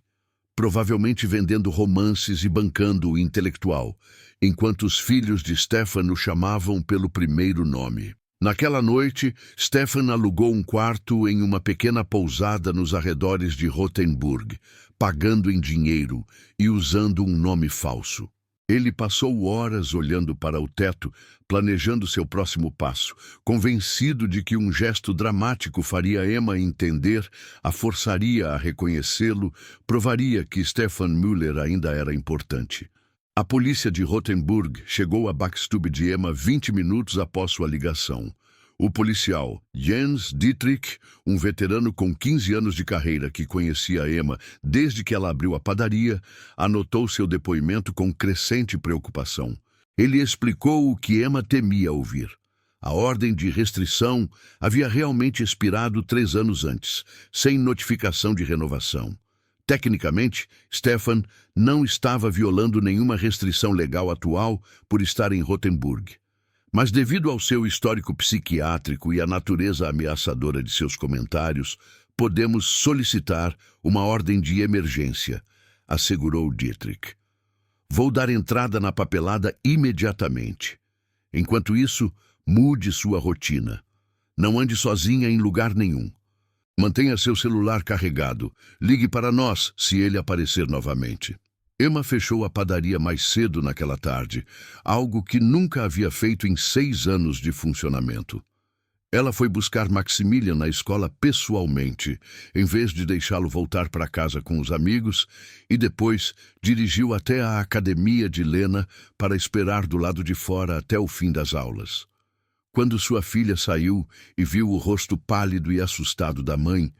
provavelmente vendendo romances e bancando o intelectual, enquanto os filhos de Stefan o chamavam pelo primeiro nome. Naquela noite, Stefan alugou um quarto em uma pequena pousada nos arredores de Rothenburg, pagando em dinheiro e usando um nome falso. Ele passou horas olhando para o teto, planejando seu próximo passo, convencido de que um gesto dramático faria Emma entender, a forçaria a reconhecê-lo, provaria que Stefan Müller ainda era importante. A polícia de Rothenburg chegou à backstube de Emma 20 minutos após sua ligação. O policial Jens Dietrich, um veterano com 15 anos de carreira que conhecia Emma desde que ela abriu a padaria, anotou seu depoimento com crescente preocupação. Ele explicou o que Emma temia ouvir. A ordem de restrição havia realmente expirado 3 anos antes, sem notificação de renovação. Tecnicamente, Stefan não estava violando nenhuma restrição legal atual por estar em Rothenburg. Mas devido ao seu histórico psiquiátrico e à natureza ameaçadora de seus comentários, podemos solicitar uma ordem de emergência, assegurou Dietrich. Vou dar entrada na papelada imediatamente. Enquanto isso, mude sua rotina. Não ande sozinha em lugar nenhum. Mantenha seu celular carregado. Ligue para nós se ele aparecer novamente. Emma fechou a padaria mais cedo naquela tarde, algo que nunca havia feito em 6 anos de funcionamento. Ela foi buscar Maximilian na escola pessoalmente, em vez de deixá-lo voltar para casa com os amigos, e depois dirigiu até a academia de Lena para esperar do lado de fora até o fim das aulas. Quando sua filha saiu e viu o rosto pálido e assustado da mãe,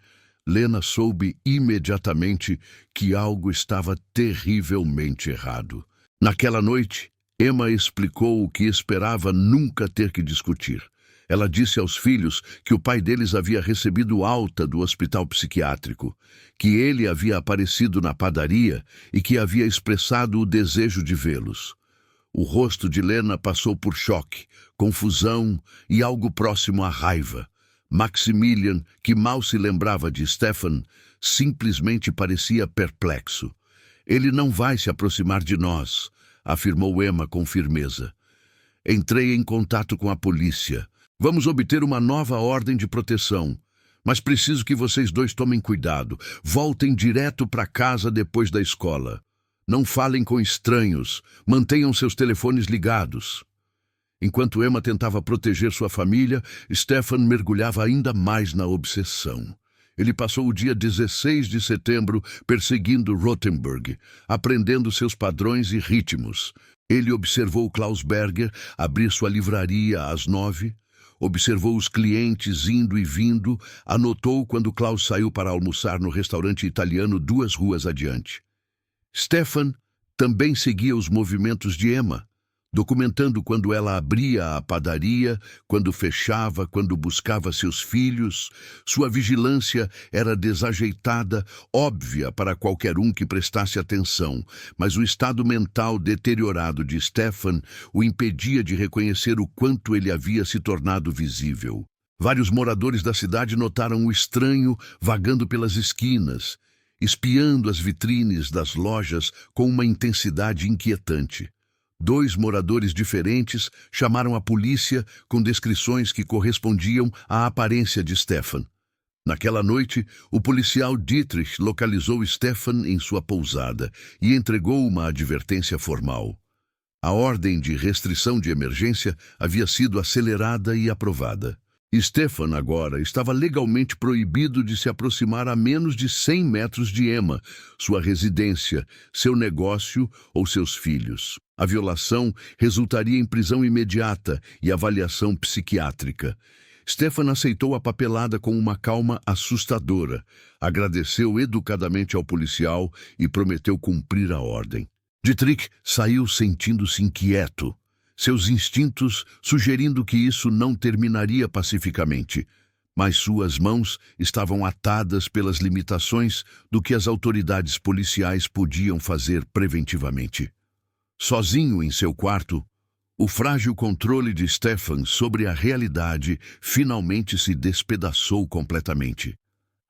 Lena soube imediatamente que algo estava terrivelmente errado. Naquela noite, Emma explicou o que esperava nunca ter que discutir. Ela disse aos filhos que o pai deles havia recebido alta do hospital psiquiátrico, que ele havia aparecido na padaria e que havia expressado o desejo de vê-los. O rosto de Lena passou por choque, confusão e algo próximo à raiva. Maximilian, que mal se lembrava de Stefan, simplesmente parecia perplexo. Ele não vai se aproximar de nós, afirmou Emma com firmeza. Entrei em contato com a polícia. Vamos obter uma nova ordem de proteção. Mas preciso que vocês dois tomem cuidado. Voltem direto para casa depois da escola. Não falem com estranhos. Mantenham seus telefones ligados. Enquanto Emma tentava proteger sua família, Stefan mergulhava ainda mais na obsessão. Ele passou o dia 16 de setembro perseguindo Rothenburg, aprendendo seus padrões e ritmos. Ele observou Klaus Berger abrir sua livraria às 9, observou os clientes indo e vindo, anotou quando Klaus saiu para almoçar no restaurante italiano 2 ruas adiante. Stefan também seguia os movimentos de Emma, documentando quando ela abria a padaria, quando fechava, quando buscava seus filhos. Sua vigilância era desajeitada, óbvia para qualquer um que prestasse atenção, mas o estado mental deteriorado de Stefan o impedia de reconhecer o quanto ele havia se tornado visível. Vários moradores da cidade notaram o estranho vagando pelas esquinas, espiando as vitrines das lojas com uma intensidade inquietante. 2 moradores diferentes chamaram a polícia com descrições que correspondiam à aparência de Stefan. Naquela noite, o policial Dietrich localizou Stefan em sua pousada e entregou uma advertência formal. A ordem de restrição de emergência havia sido acelerada e aprovada. Stefan agora estava legalmente proibido de se aproximar a menos de 100 metros de Emma, sua residência, seu negócio ou seus filhos. A violação resultaria em prisão imediata e avaliação psiquiátrica. Stefan aceitou a papelada com uma calma assustadora, agradeceu educadamente ao policial e prometeu cumprir a ordem. Dietrich saiu sentindo-se inquieto, seus instintos sugerindo que isso não terminaria pacificamente, mas suas mãos estavam atadas pelas limitações do que as autoridades policiais podiam fazer preventivamente. Sozinho em seu quarto, o frágil controle de Stefan sobre a realidade finalmente se despedaçou completamente.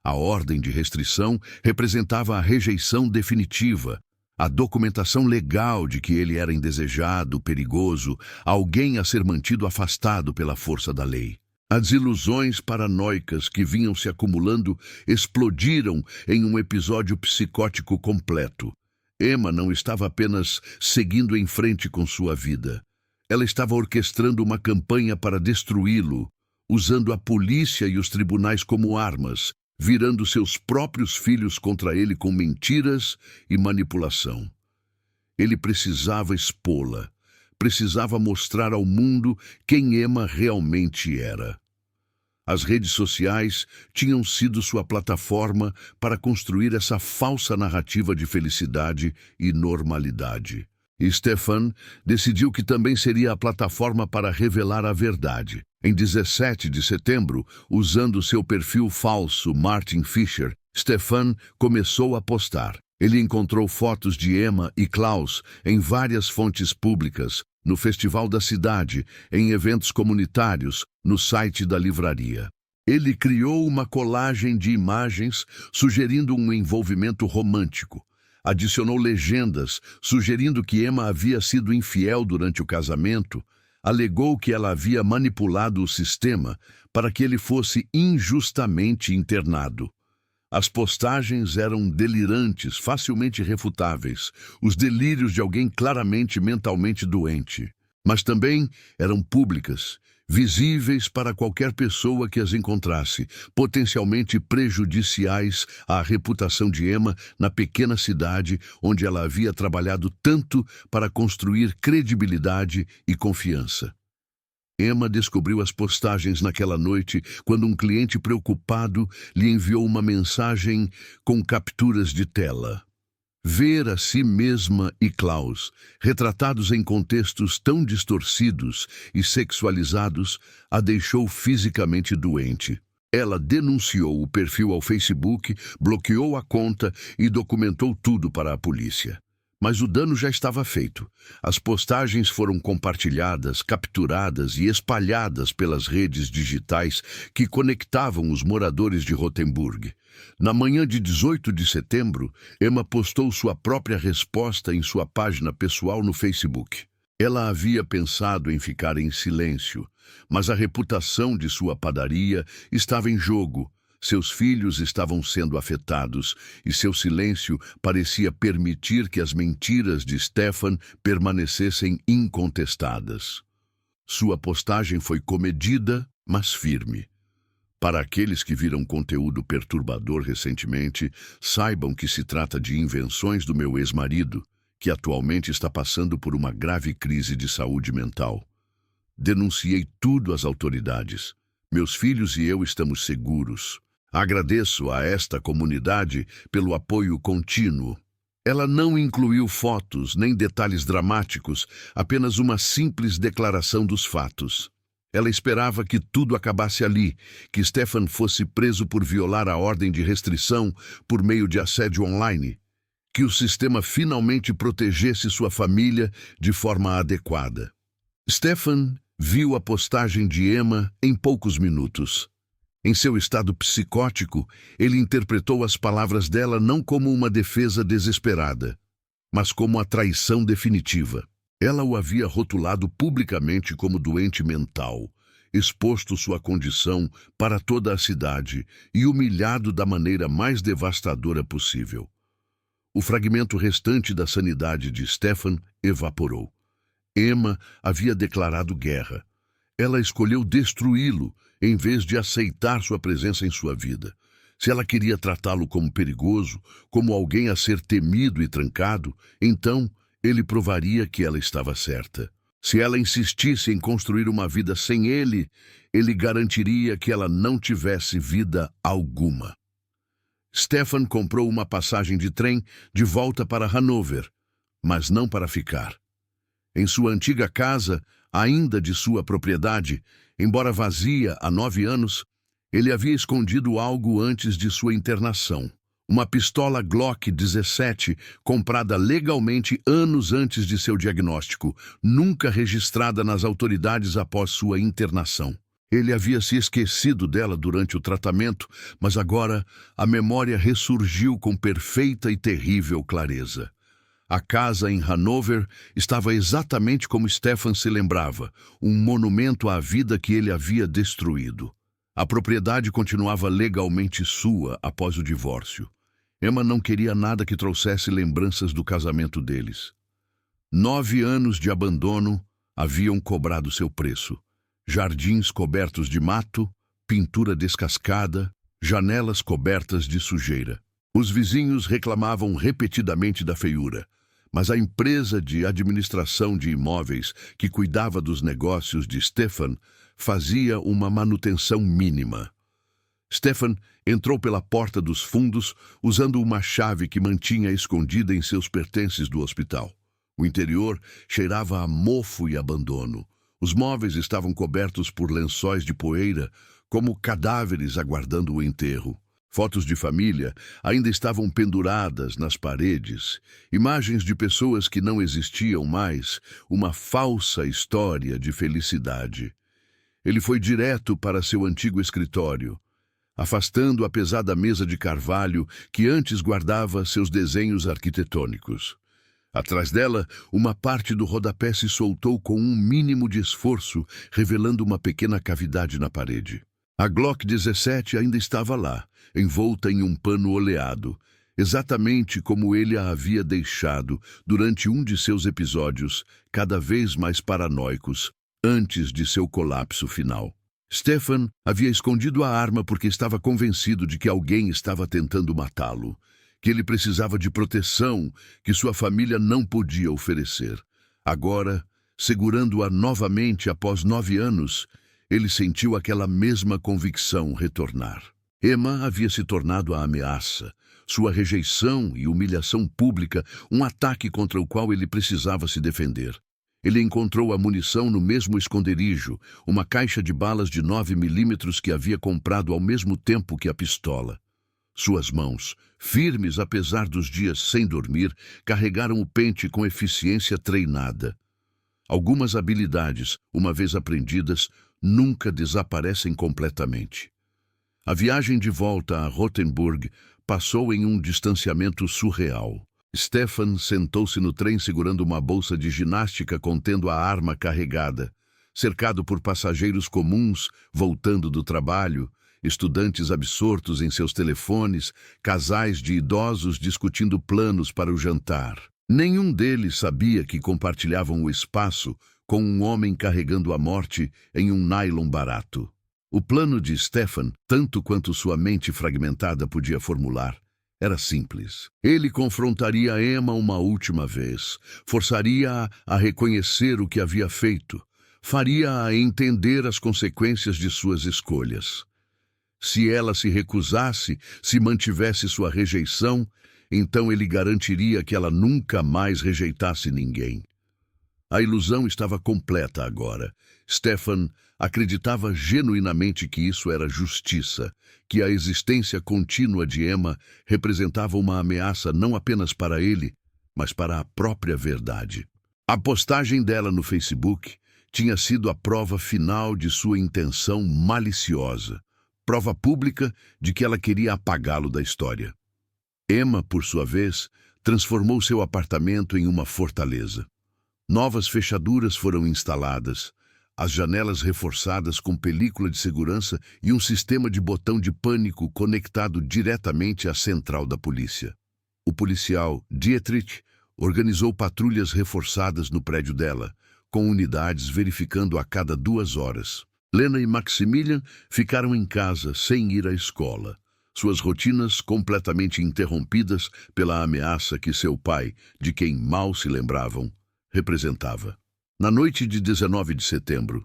A ordem de restrição representava a rejeição definitiva, a documentação legal de que ele era indesejado, perigoso, alguém a ser mantido afastado pela força da lei. As ilusões paranoicas que vinham se acumulando explodiram em um episódio psicótico completo. Emma não estava apenas seguindo em frente com sua vida. Ela estava orquestrando uma campanha para destruí-lo, usando a polícia e os tribunais como armas, virando seus próprios filhos contra ele com mentiras e manipulação. Ele precisava expô-la, precisava mostrar ao mundo quem Emma realmente era. As redes sociais tinham sido sua plataforma para construir essa falsa narrativa de felicidade e normalidade. Stefan decidiu que também seria a plataforma para revelar a verdade. Em 17 de setembro, usando seu perfil falso Martin Fischer, Stefan começou a postar. Ele encontrou fotos de Emma e Klaus em várias fontes públicas, no Festival da Cidade, em eventos comunitários, no site da livraria. Ele criou uma colagem de imagens sugerindo um envolvimento romântico. Adicionou legendas sugerindo que Emma havia sido infiel durante o casamento, alegou que ela havia manipulado o sistema para que ele fosse injustamente internado. As postagens eram delirantes, facilmente refutáveis, os delírios de alguém claramente mentalmente doente. Mas também eram públicas, visíveis para qualquer pessoa que as encontrasse, potencialmente prejudiciais à reputação de Emma na pequena cidade onde ela havia trabalhado tanto para construir credibilidade e confiança. Emma descobriu as postagens naquela noite quando um cliente preocupado lhe enviou uma mensagem com capturas de tela. Ver a si mesma e Klaus, retratados em contextos tão distorcidos e sexualizados, a deixou fisicamente doente. Ela denunciou o perfil ao Facebook, bloqueou a conta e documentou tudo para a polícia. Mas o dano já estava feito. As postagens foram compartilhadas, capturadas e espalhadas pelas redes digitais que conectavam os moradores de Rotenburg. Na manhã de 18 de setembro, Emma postou sua própria resposta em sua página pessoal no Facebook. Ela havia pensado em ficar em silêncio, mas a reputação de sua padaria estava em jogo. Seus filhos estavam sendo afetados e seu silêncio parecia permitir que as mentiras de Stefan permanecessem incontestadas. Sua postagem foi comedida, mas firme. Para aqueles que viram conteúdo perturbador recentemente, saibam que se trata de invenções do meu ex-marido, que atualmente está passando por uma grave crise de saúde mental. Denunciei tudo às autoridades. Meus filhos e eu estamos seguros. Agradeço a esta comunidade pelo apoio contínuo. Ela não incluiu fotos nem detalhes dramáticos, apenas uma simples declaração dos fatos. Ela esperava que tudo acabasse ali, que Stefan fosse preso por violar a ordem de restrição por meio de assédio online, que o sistema finalmente protegesse sua família de forma adequada. Stefan viu a postagem de Emma em poucos minutos. Em seu estado psicótico, ele interpretou as palavras dela não como uma defesa desesperada, mas como a traição definitiva. Ela o havia rotulado publicamente como doente mental, exposto sua condição para toda a cidade e humilhado da maneira mais devastadora possível. O fragmento restante da sanidade de Stefan evaporou. Emma havia declarado guerra. Ela escolheu destruí-lo em vez de aceitar sua presença em sua vida. Se ela queria tratá-lo como perigoso, como alguém a ser temido e trancado, então ele provaria que ela estava certa. Se ela insistisse em construir uma vida sem ele, ele garantiria que ela não tivesse vida alguma. Stefan comprou uma passagem de trem de volta para Hanover, mas não para ficar. Em sua antiga casa, ainda de sua propriedade, embora vazia há 9 anos, ele havia escondido algo antes de sua internação. Uma pistola Glock 17, comprada legalmente anos antes de seu diagnóstico, nunca registrada nas autoridades após sua internação. Ele havia se esquecido dela durante o tratamento, mas agora a memória ressurgiu com perfeita e terrível clareza. A casa em Hanover estava exatamente como Stefan se lembrava, um monumento à vida que ele havia destruído. A propriedade continuava legalmente sua após o divórcio. Emma não queria nada que trouxesse lembranças do casamento deles. 9 anos de abandono haviam cobrado seu preço. Jardins cobertos de mato, pintura descascada, janelas cobertas de sujeira. Os vizinhos reclamavam repetidamente da feiura, mas a empresa de administração de imóveis que cuidava dos negócios de Stefan fazia uma manutenção mínima. Stefan entrou pela porta dos fundos usando uma chave que mantinha escondida em seus pertences do hospital. O interior cheirava a mofo e abandono. Os móveis estavam cobertos por lençóis de poeira, como cadáveres aguardando o enterro. Fotos de família ainda estavam penduradas nas paredes, imagens de pessoas que não existiam mais, uma falsa história de felicidade. Ele foi direto para seu antigo escritório, afastando a pesada mesa de carvalho que antes guardava seus desenhos arquitetônicos. Atrás dela, uma parte do rodapé se soltou com um mínimo de esforço, revelando uma pequena cavidade na parede. A Glock 17 ainda estava lá, envolta em um pano oleado, exatamente como ele a havia deixado durante um de seus episódios, cada vez mais paranoicos, antes de seu colapso final. Stefan havia escondido a arma porque estava convencido de que alguém estava tentando matá-lo, que ele precisava de proteção que sua família não podia oferecer. Agora, segurando-a novamente após 9 anos, ele sentiu aquela mesma convicção retornar. Emma havia se tornado a ameaça, sua rejeição e humilhação pública, um ataque contra o qual ele precisava se defender. Ele encontrou a munição no mesmo esconderijo, uma caixa de balas de 9 milímetros que havia comprado ao mesmo tempo que a pistola. Suas mãos, firmes apesar dos dias sem dormir, carregaram o pente com eficiência treinada. Algumas habilidades, uma vez aprendidas, nunca desaparecem completamente. A viagem de volta a Rothenburg passou em um distanciamento surreal. Stefan sentou-se no trem segurando uma bolsa de ginástica contendo a arma carregada, cercado por passageiros comuns voltando do trabalho, estudantes absortos em seus telefones, casais de idosos discutindo planos para o jantar. Nenhum deles sabia que compartilhavam o espaço com um homem carregando a morte em um nylon barato. O plano de Stefan, tanto quanto sua mente fragmentada podia formular, era simples. Ele confrontaria Emma uma última vez, forçaria-a a reconhecer o que havia feito, faria-a entender as consequências de suas escolhas. Se ela se recusasse, se mantivesse sua rejeição, então ele garantiria que ela nunca mais rejeitasse ninguém. A ilusão estava completa agora. Stefan acreditava genuinamente que isso era justiça, que a existência contínua de Emma representava uma ameaça não apenas para ele, mas para a própria verdade. A postagem dela no Facebook tinha sido a prova final de sua intenção maliciosa, prova pública de que ela queria apagá-lo da história. Emma, por sua vez, transformou seu apartamento em uma fortaleza. Novas fechaduras foram instaladas, as janelas reforçadas com película de segurança e um sistema de botão de pânico conectado diretamente à central da polícia. O policial Dietrich organizou patrulhas reforçadas no prédio dela, com unidades verificando a cada 2 horas. Lena e Maximilian ficaram em casa sem ir à escola, suas rotinas completamente interrompidas pela ameaça que seu pai, de quem mal se lembravam, representava. Na noite de 19 de setembro,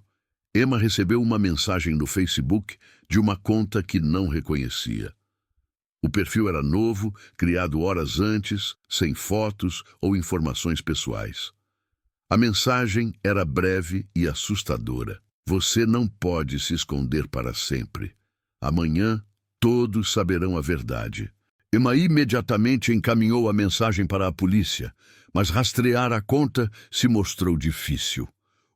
Emma recebeu uma mensagem no Facebook de uma conta que não reconhecia. O perfil era novo, criado horas antes, sem fotos ou informações pessoais. A mensagem era breve e assustadora. Você não pode se esconder para sempre. Amanhã, todos saberão a verdade. Emma imediatamente encaminhou a mensagem para a polícia, mas rastrear a conta se mostrou difícil.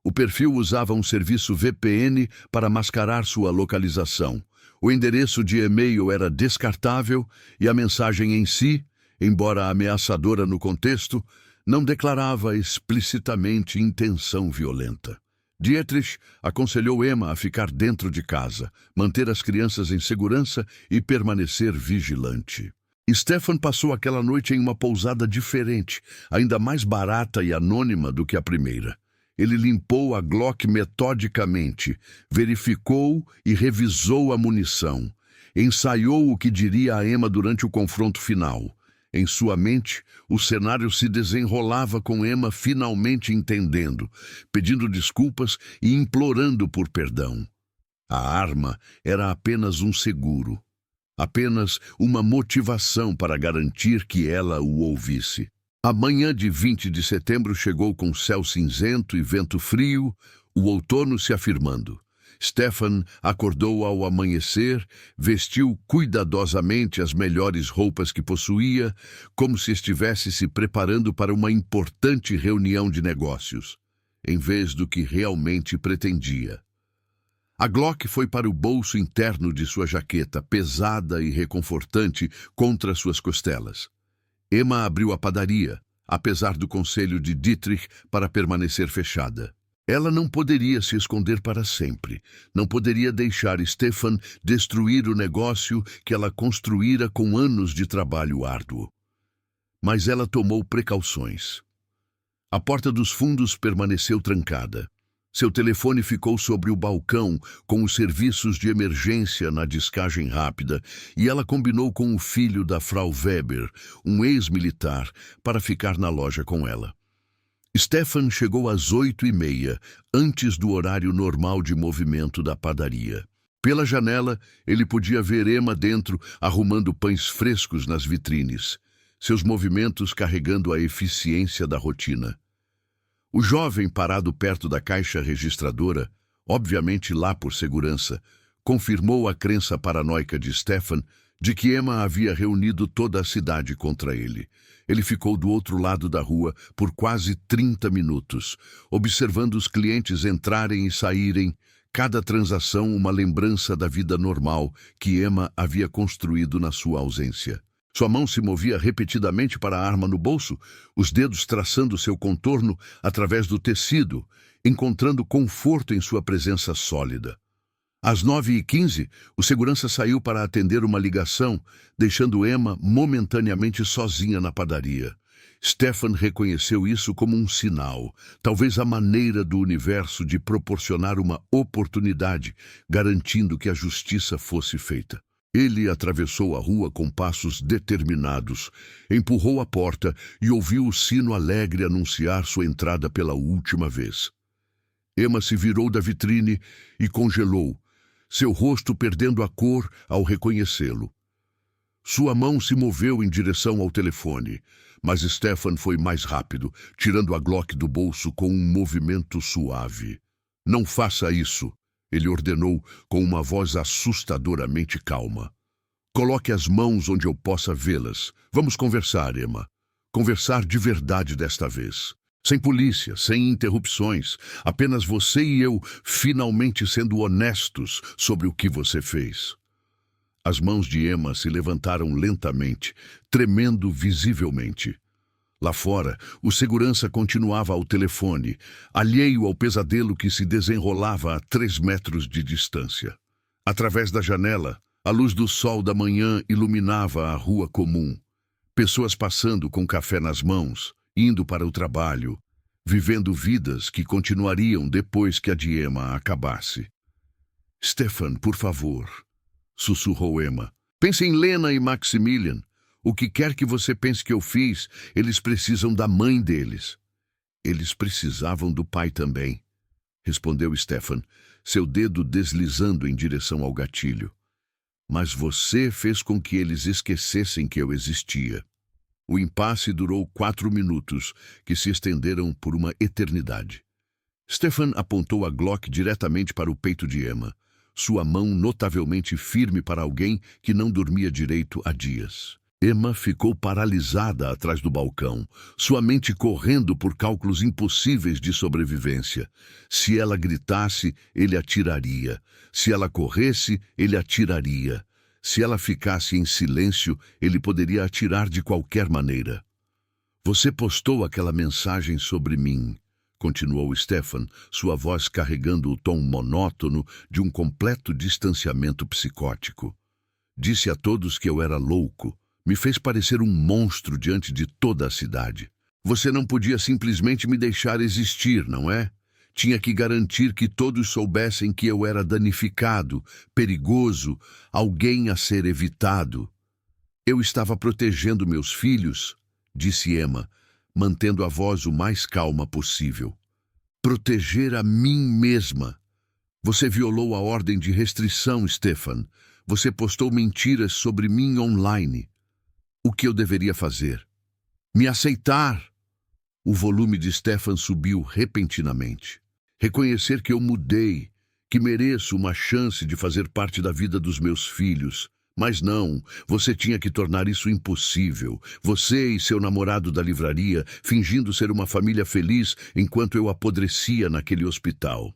O perfil usava um serviço VPN para mascarar sua localização. O endereço de e-mail era descartável e a mensagem em si, embora ameaçadora no contexto, não declarava explicitamente intenção violenta. Dietrich aconselhou Emma a ficar dentro de casa, manter as crianças em segurança e permanecer vigilante. Stefan passou aquela noite em uma pousada diferente, ainda mais barata e anônima do que a primeira. Ele limpou a Glock metodicamente, verificou e revisou a munição. Ensaiou o que diria a Emma durante o confronto final. Em sua mente, o cenário se desenrolava com Emma finalmente entendendo, pedindo desculpas e implorando por perdão. A arma era apenas um seguro, apenas uma motivação para garantir que ela o ouvisse. A manhã de 20 de setembro chegou com céu cinzento e vento frio, o outono se afirmando. Stefan acordou ao amanhecer, vestiu cuidadosamente as melhores roupas que possuía, como se estivesse se preparando para uma importante reunião de negócios, em vez do que realmente pretendia. A Glock foi para o bolso interno de sua jaqueta, pesada e reconfortante contra suas costelas. Emma abriu a padaria, apesar do conselho de Dietrich para permanecer fechada. Ela não poderia se esconder para sempre. Não poderia deixar Stefan destruir o negócio que ela construíra com anos de trabalho árduo. Mas ela tomou precauções. A porta dos fundos permaneceu trancada. Seu telefone ficou sobre o balcão com os serviços de emergência na descagem rápida e ela combinou com o filho da Frau Weber, um ex-militar, para ficar na loja com ela. Stefan chegou às 8h30, antes do horário normal de movimento da padaria. Pela janela, ele podia ver Emma dentro, arrumando pães frescos nas vitrines, seus movimentos carregando a eficiência da rotina. O jovem parado perto da caixa registradora, obviamente lá por segurança, confirmou a crença paranoica de Stefan de que Emma havia reunido toda a cidade contra ele. Ele ficou do outro lado da rua por quase 30 minutos, observando os clientes entrarem e saírem, cada transação uma lembrança da vida normal que Emma havia construído na sua ausência. Sua mão se movia repetidamente para a arma no bolso, os dedos traçando seu contorno através do tecido, encontrando conforto em sua presença sólida. Às 9h15, o segurança saiu para atender uma ligação, deixando Emma momentaneamente sozinha na padaria. Stefan reconheceu isso como um sinal, talvez a maneira do universo de proporcionar uma oportunidade, garantindo que a justiça fosse feita. Ele atravessou a rua com passos determinados, empurrou a porta e ouviu o sino alegre anunciar sua entrada pela última vez. Emma se virou da vitrine e congelou, seu rosto perdendo a cor ao reconhecê-lo. Sua mão se moveu em direção ao telefone, mas Stefan foi mais rápido, tirando a Glock do bolso com um movimento suave. "Não faça isso", ele ordenou com uma voz assustadoramente calma. "Coloque as mãos onde eu possa vê-las. Vamos conversar, Emma. Conversar de verdade desta vez. Sem polícia, sem interrupções. Apenas você e eu finalmente sendo honestos sobre o que você fez." As mãos de Emma se levantaram lentamente, tremendo visivelmente. Lá fora, o segurança continuava ao telefone, alheio ao pesadelo que se desenrolava a 3 metros de distância. Através da janela, a luz do sol da manhã iluminava a rua comum. Pessoas passando com café nas mãos, indo para o trabalho, vivendo vidas que continuariam depois que a de Emma acabasse. "Stefan, por favor", sussurrou Emma. "Pense em Lena e Maximilian. O que quer que você pense que eu fiz, eles precisam da mãe deles." Eles precisavam do pai também, respondeu Stefan, seu dedo deslizando em direção ao gatilho. Mas você fez com que eles esquecessem que eu existia. O impasse durou 4 minutos, que se estenderam por uma eternidade. Stefan apontou a Glock diretamente para o peito de Emma, sua mão notavelmente firme para alguém que não dormia direito há dias. Emma ficou paralisada atrás do balcão, sua mente correndo por cálculos impossíveis de sobrevivência. Se ela gritasse, ele atiraria. Se ela corresse, ele atiraria. Se ela ficasse em silêncio, ele poderia atirar de qualquer maneira. Você postou aquela mensagem sobre mim, continuou Stefan, sua voz carregando o tom monótono de um completo distanciamento psicótico. Disse a todos que eu era louco. Me fez parecer um monstro diante de toda a cidade. Você não podia simplesmente me deixar existir, não é? Tinha que garantir que todos soubessem que eu era danificado, perigoso, alguém a ser evitado. Eu estava protegendo meus filhos, disse Emma, mantendo a voz o mais calma possível. Proteger a mim mesma. Você violou a ordem de restrição, Stefan. Você postou mentiras sobre mim online. O que eu deveria fazer? Me aceitar? O volume de Stefan subiu repentinamente. Reconhecer que eu mudei, que mereço uma chance de fazer parte da vida dos meus filhos. Mas não, você tinha que tornar isso impossível. Você e seu namorado da livraria, fingindo ser uma família feliz enquanto eu apodrecia naquele hospital.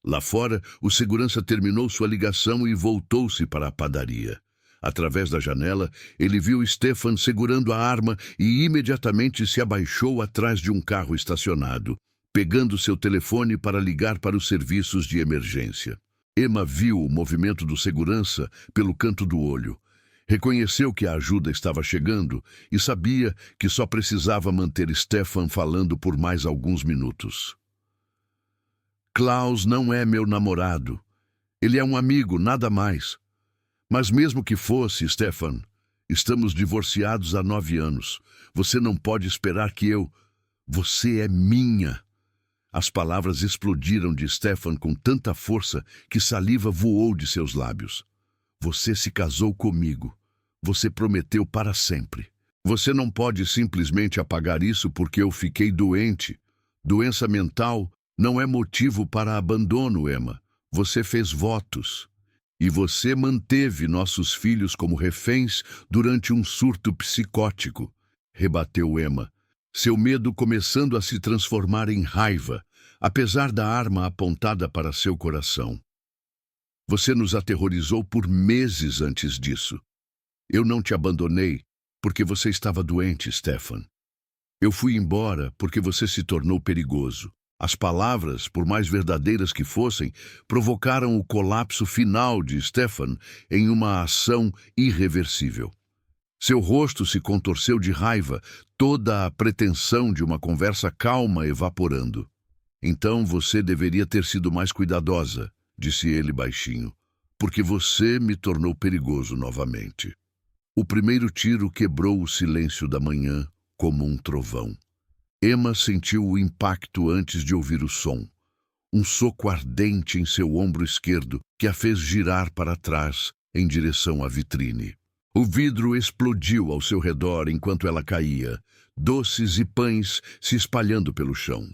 Lá fora, o segurança terminou sua ligação e voltou-se para a padaria. Através da janela, ele viu Stefan segurando a arma e imediatamente se abaixou atrás de um carro estacionado, pegando seu telefone para ligar para os serviços de emergência. Emma viu o movimento do segurança pelo canto do olho. Reconheceu que a ajuda estava chegando e sabia que só precisava manter Stefan falando por mais alguns minutos. Klaus não é meu namorado. Ele é um amigo, nada mais. Mas mesmo que fosse, Stefan, estamos divorciados há 9 anos. Você não pode esperar que eu... Você é minha. As palavras explodiram de Stefan com tanta força que saliva voou de seus lábios. Você se casou comigo. Você prometeu para sempre. Você não pode simplesmente apagar isso porque eu fiquei doente. Doença mental não é motivo para abandono, Emma. Você fez votos. E você manteve nossos filhos como reféns durante um surto psicótico, rebateu Emma, seu medo começando a se transformar em raiva, apesar da arma apontada para seu coração. Você nos aterrorizou por meses antes disso. Eu não te abandonei porque você estava doente, Stefan. Eu fui embora porque você se tornou perigoso. As palavras, por mais verdadeiras que fossem, provocaram o colapso final de Stefan em uma ação irreversível. Seu rosto se contorceu de raiva, toda a pretensão de uma conversa calma evaporando. Então você deveria ter sido mais cuidadosa, disse ele baixinho, porque você me tornou perigoso novamente. O primeiro tiro quebrou o silêncio da manhã como um trovão. Emma sentiu o impacto antes de ouvir o som. Um soco ardente em seu ombro esquerdo que a fez girar para trás em direção à vitrine. O vidro explodiu ao seu redor enquanto ela caía, doces e pães se espalhando pelo chão.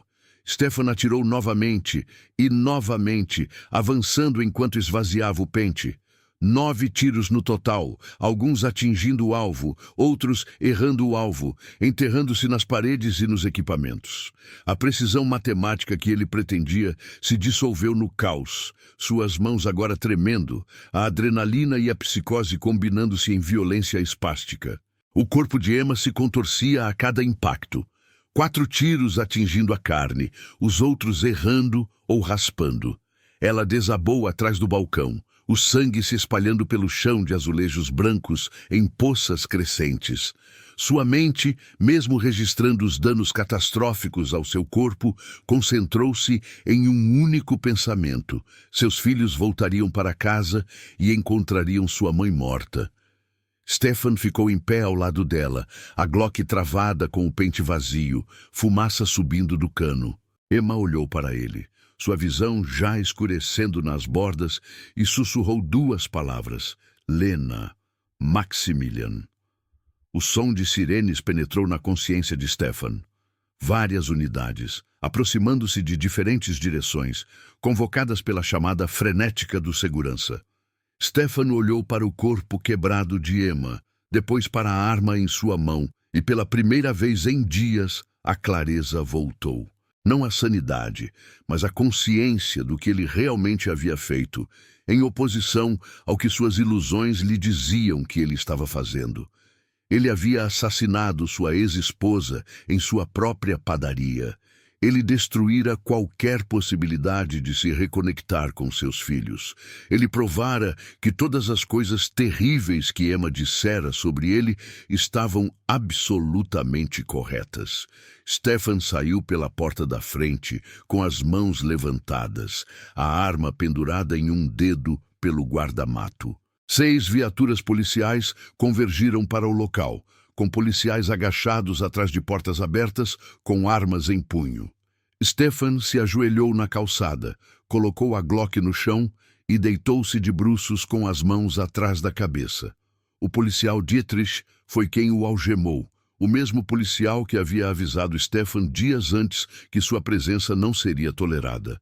Stefan atirou novamente e novamente, avançando enquanto esvaziava o pente. 9 tiros no total, alguns atingindo o alvo, outros errando o alvo, enterrando-se nas paredes e nos equipamentos. A precisão matemática que ele pretendia se dissolveu no caos, suas mãos agora tremendo, a adrenalina e a psicose combinando-se em violência espástica. O corpo de Emma se contorcia a cada impacto. 4 tiros atingindo a carne, os outros errando ou raspando. Ela desabou atrás do balcão, o sangue se espalhando pelo chão de azulejos brancos em poças crescentes. Sua mente, mesmo registrando os danos catastróficos ao seu corpo, concentrou-se em um único pensamento. Seus filhos voltariam para casa e encontrariam sua mãe morta. Stefan ficou em pé ao lado dela, a Glock travada com o pente vazio, fumaça subindo do cano. Emma olhou para ele, sua visão já escurecendo nas bordas, e sussurrou duas palavras: Lena, Maximilian. O som de sirenes penetrou na consciência de Stefan. Várias unidades, aproximando-se de diferentes direções, convocadas pela chamada frenética do segurança. Stefan olhou para o corpo quebrado de Emma, depois para a arma em sua mão, e pela primeira vez em dias, a clareza voltou. Não a sanidade, mas a consciência do que ele realmente havia feito, em oposição ao que suas ilusões lhe diziam que ele estava fazendo. Ele havia assassinado sua ex-esposa em sua própria padaria. Ele destruíra qualquer possibilidade de se reconectar com seus filhos. Ele provara que todas as coisas terríveis que Emma dissera sobre ele estavam absolutamente corretas. Stefan saiu pela porta da frente, com as mãos levantadas, a arma pendurada em um dedo pelo guarda-mato. 6 viaturas policiais convergiram para o local, com policiais agachados atrás de portas abertas, com armas em punho. Stefan se ajoelhou na calçada, colocou a Glock no chão e deitou-se de bruços com as mãos atrás da cabeça. O policial Dietrich foi quem o algemou, o mesmo policial que havia avisado Stefan dias antes que sua presença não seria tolerada.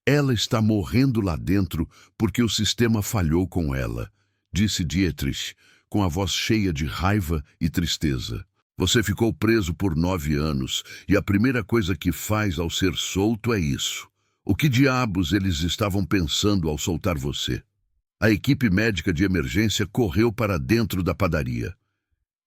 Ela está morrendo lá dentro porque o sistema falhou com ela, disse Dietrich, com a voz cheia de raiva e tristeza. Você ficou preso por 9 anos e a primeira coisa que faz ao ser solto é isso. O que diabos eles estavam pensando ao soltar você? A equipe médica de emergência correu para dentro da padaria.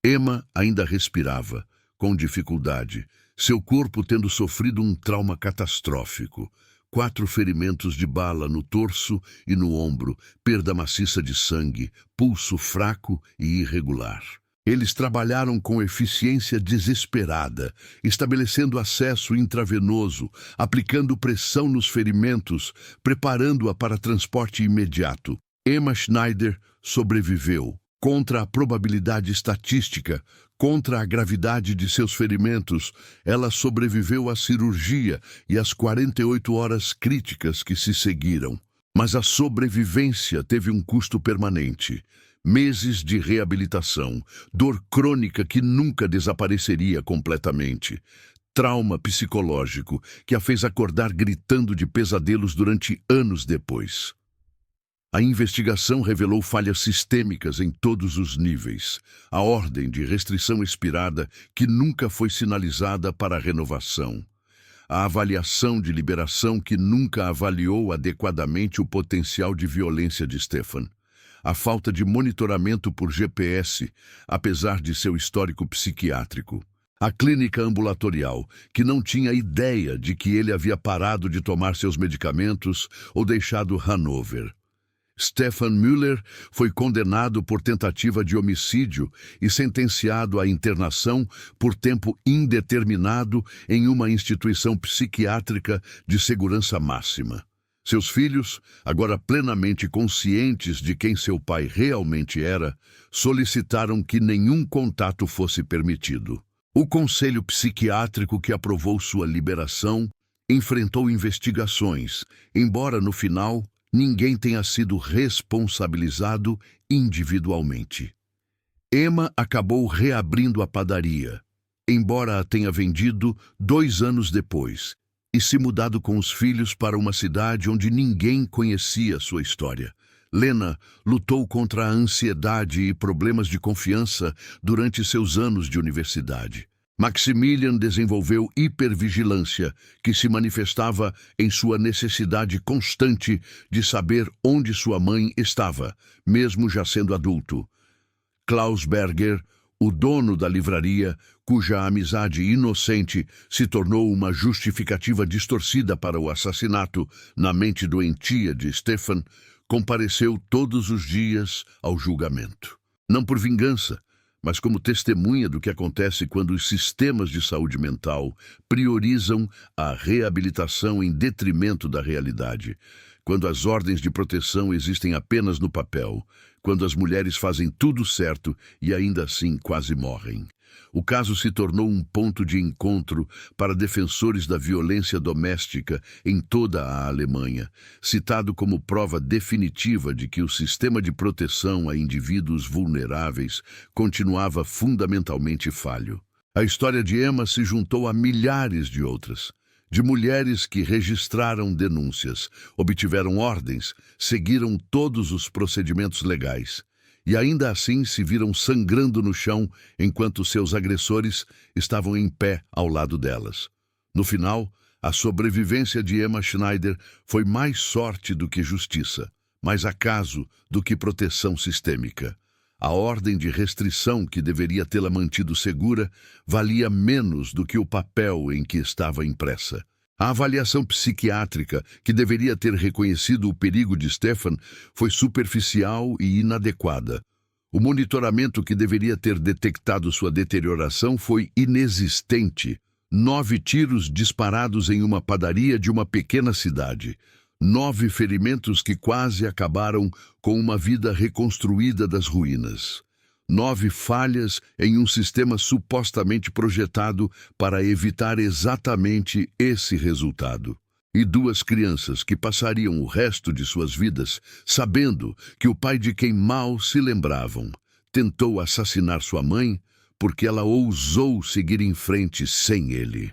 Emma ainda respirava, com dificuldade, seu corpo tendo sofrido um trauma catastrófico. 4 ferimentos de bala no torso e no ombro, perda maciça de sangue, pulso fraco e irregular. Eles trabalharam com eficiência desesperada, estabelecendo acesso intravenoso, aplicando pressão nos ferimentos, preparando-a para transporte imediato. Emma Schneider sobreviveu. Contra a probabilidade estatística, contra a gravidade de seus ferimentos, ela sobreviveu à cirurgia e às 48 horas críticas que se seguiram. Mas a sobrevivência teve um custo permanente. Meses de reabilitação, dor crônica que nunca desapareceria completamente, trauma psicológico que a fez acordar gritando de pesadelos durante anos depois. A investigação revelou falhas sistêmicas em todos os níveis. A ordem de restrição expirada que nunca foi sinalizada para a renovação. A avaliação de liberação que nunca avaliou adequadamente o potencial de violência de Stefan. A falta de monitoramento por GPS, apesar de seu histórico psiquiátrico. A clínica ambulatorial, que não tinha ideia de que ele havia parado de tomar seus medicamentos ou deixado Hanover. Stefan Müller foi condenado por tentativa de homicídio e sentenciado à internação por tempo indeterminado em uma instituição psiquiátrica de segurança máxima. Seus filhos, agora plenamente conscientes de quem seu pai realmente era, solicitaram que nenhum contato fosse permitido. O conselho psiquiátrico que aprovou sua liberação enfrentou investigações, embora no final ninguém tenha sido responsabilizado individualmente. Emma acabou reabrindo a padaria, embora a tenha vendido 2 anos depois, e se mudado com os filhos para uma cidade onde ninguém conhecia sua história. Lena lutou contra a ansiedade e problemas de confiança durante seus anos de universidade. Maximilian desenvolveu hipervigilância, que se manifestava em sua necessidade constante de saber onde sua mãe estava, mesmo já sendo adulto. Klaus Berger, o dono da livraria, cuja amizade inocente se tornou uma justificativa distorcida para o assassinato na mente doentia de Stefan, compareceu todos os dias ao julgamento. Não por vingança, mas como testemunha do que acontece quando os sistemas de saúde mental priorizam a reabilitação em detrimento da realidade, quando as ordens de proteção existem apenas no papel, quando as mulheres fazem tudo certo e ainda assim quase morrem. O caso se tornou um ponto de encontro para defensores da violência doméstica em toda a Alemanha, citado como prova definitiva de que o sistema de proteção a indivíduos vulneráveis continuava fundamentalmente falho. A história de Emma se juntou a milhares de outras, de mulheres que registraram denúncias, obtiveram ordens, seguiram todos os procedimentos legais e ainda assim se viram sangrando no chão enquanto seus agressores estavam em pé ao lado delas. No final, a sobrevivência de Emma Schneider foi mais sorte do que justiça, mais acaso do que proteção sistêmica. A ordem de restrição que deveria tê-la mantido segura valia menos do que o papel em que estava impressa. A avaliação psiquiátrica, que deveria ter reconhecido o perigo de Stefan, foi superficial e inadequada. O monitoramento que deveria ter detectado sua deterioração foi inexistente. 9 tiros disparados em uma padaria de uma pequena cidade. 9 ferimentos que quase acabaram com uma vida reconstruída das ruínas. 9 falhas em um sistema supostamente projetado para evitar exatamente esse resultado. E 2 crianças que passariam o resto de suas vidas sabendo que o pai de quem mal se lembravam tentou assassinar sua mãe porque ela ousou seguir em frente sem ele.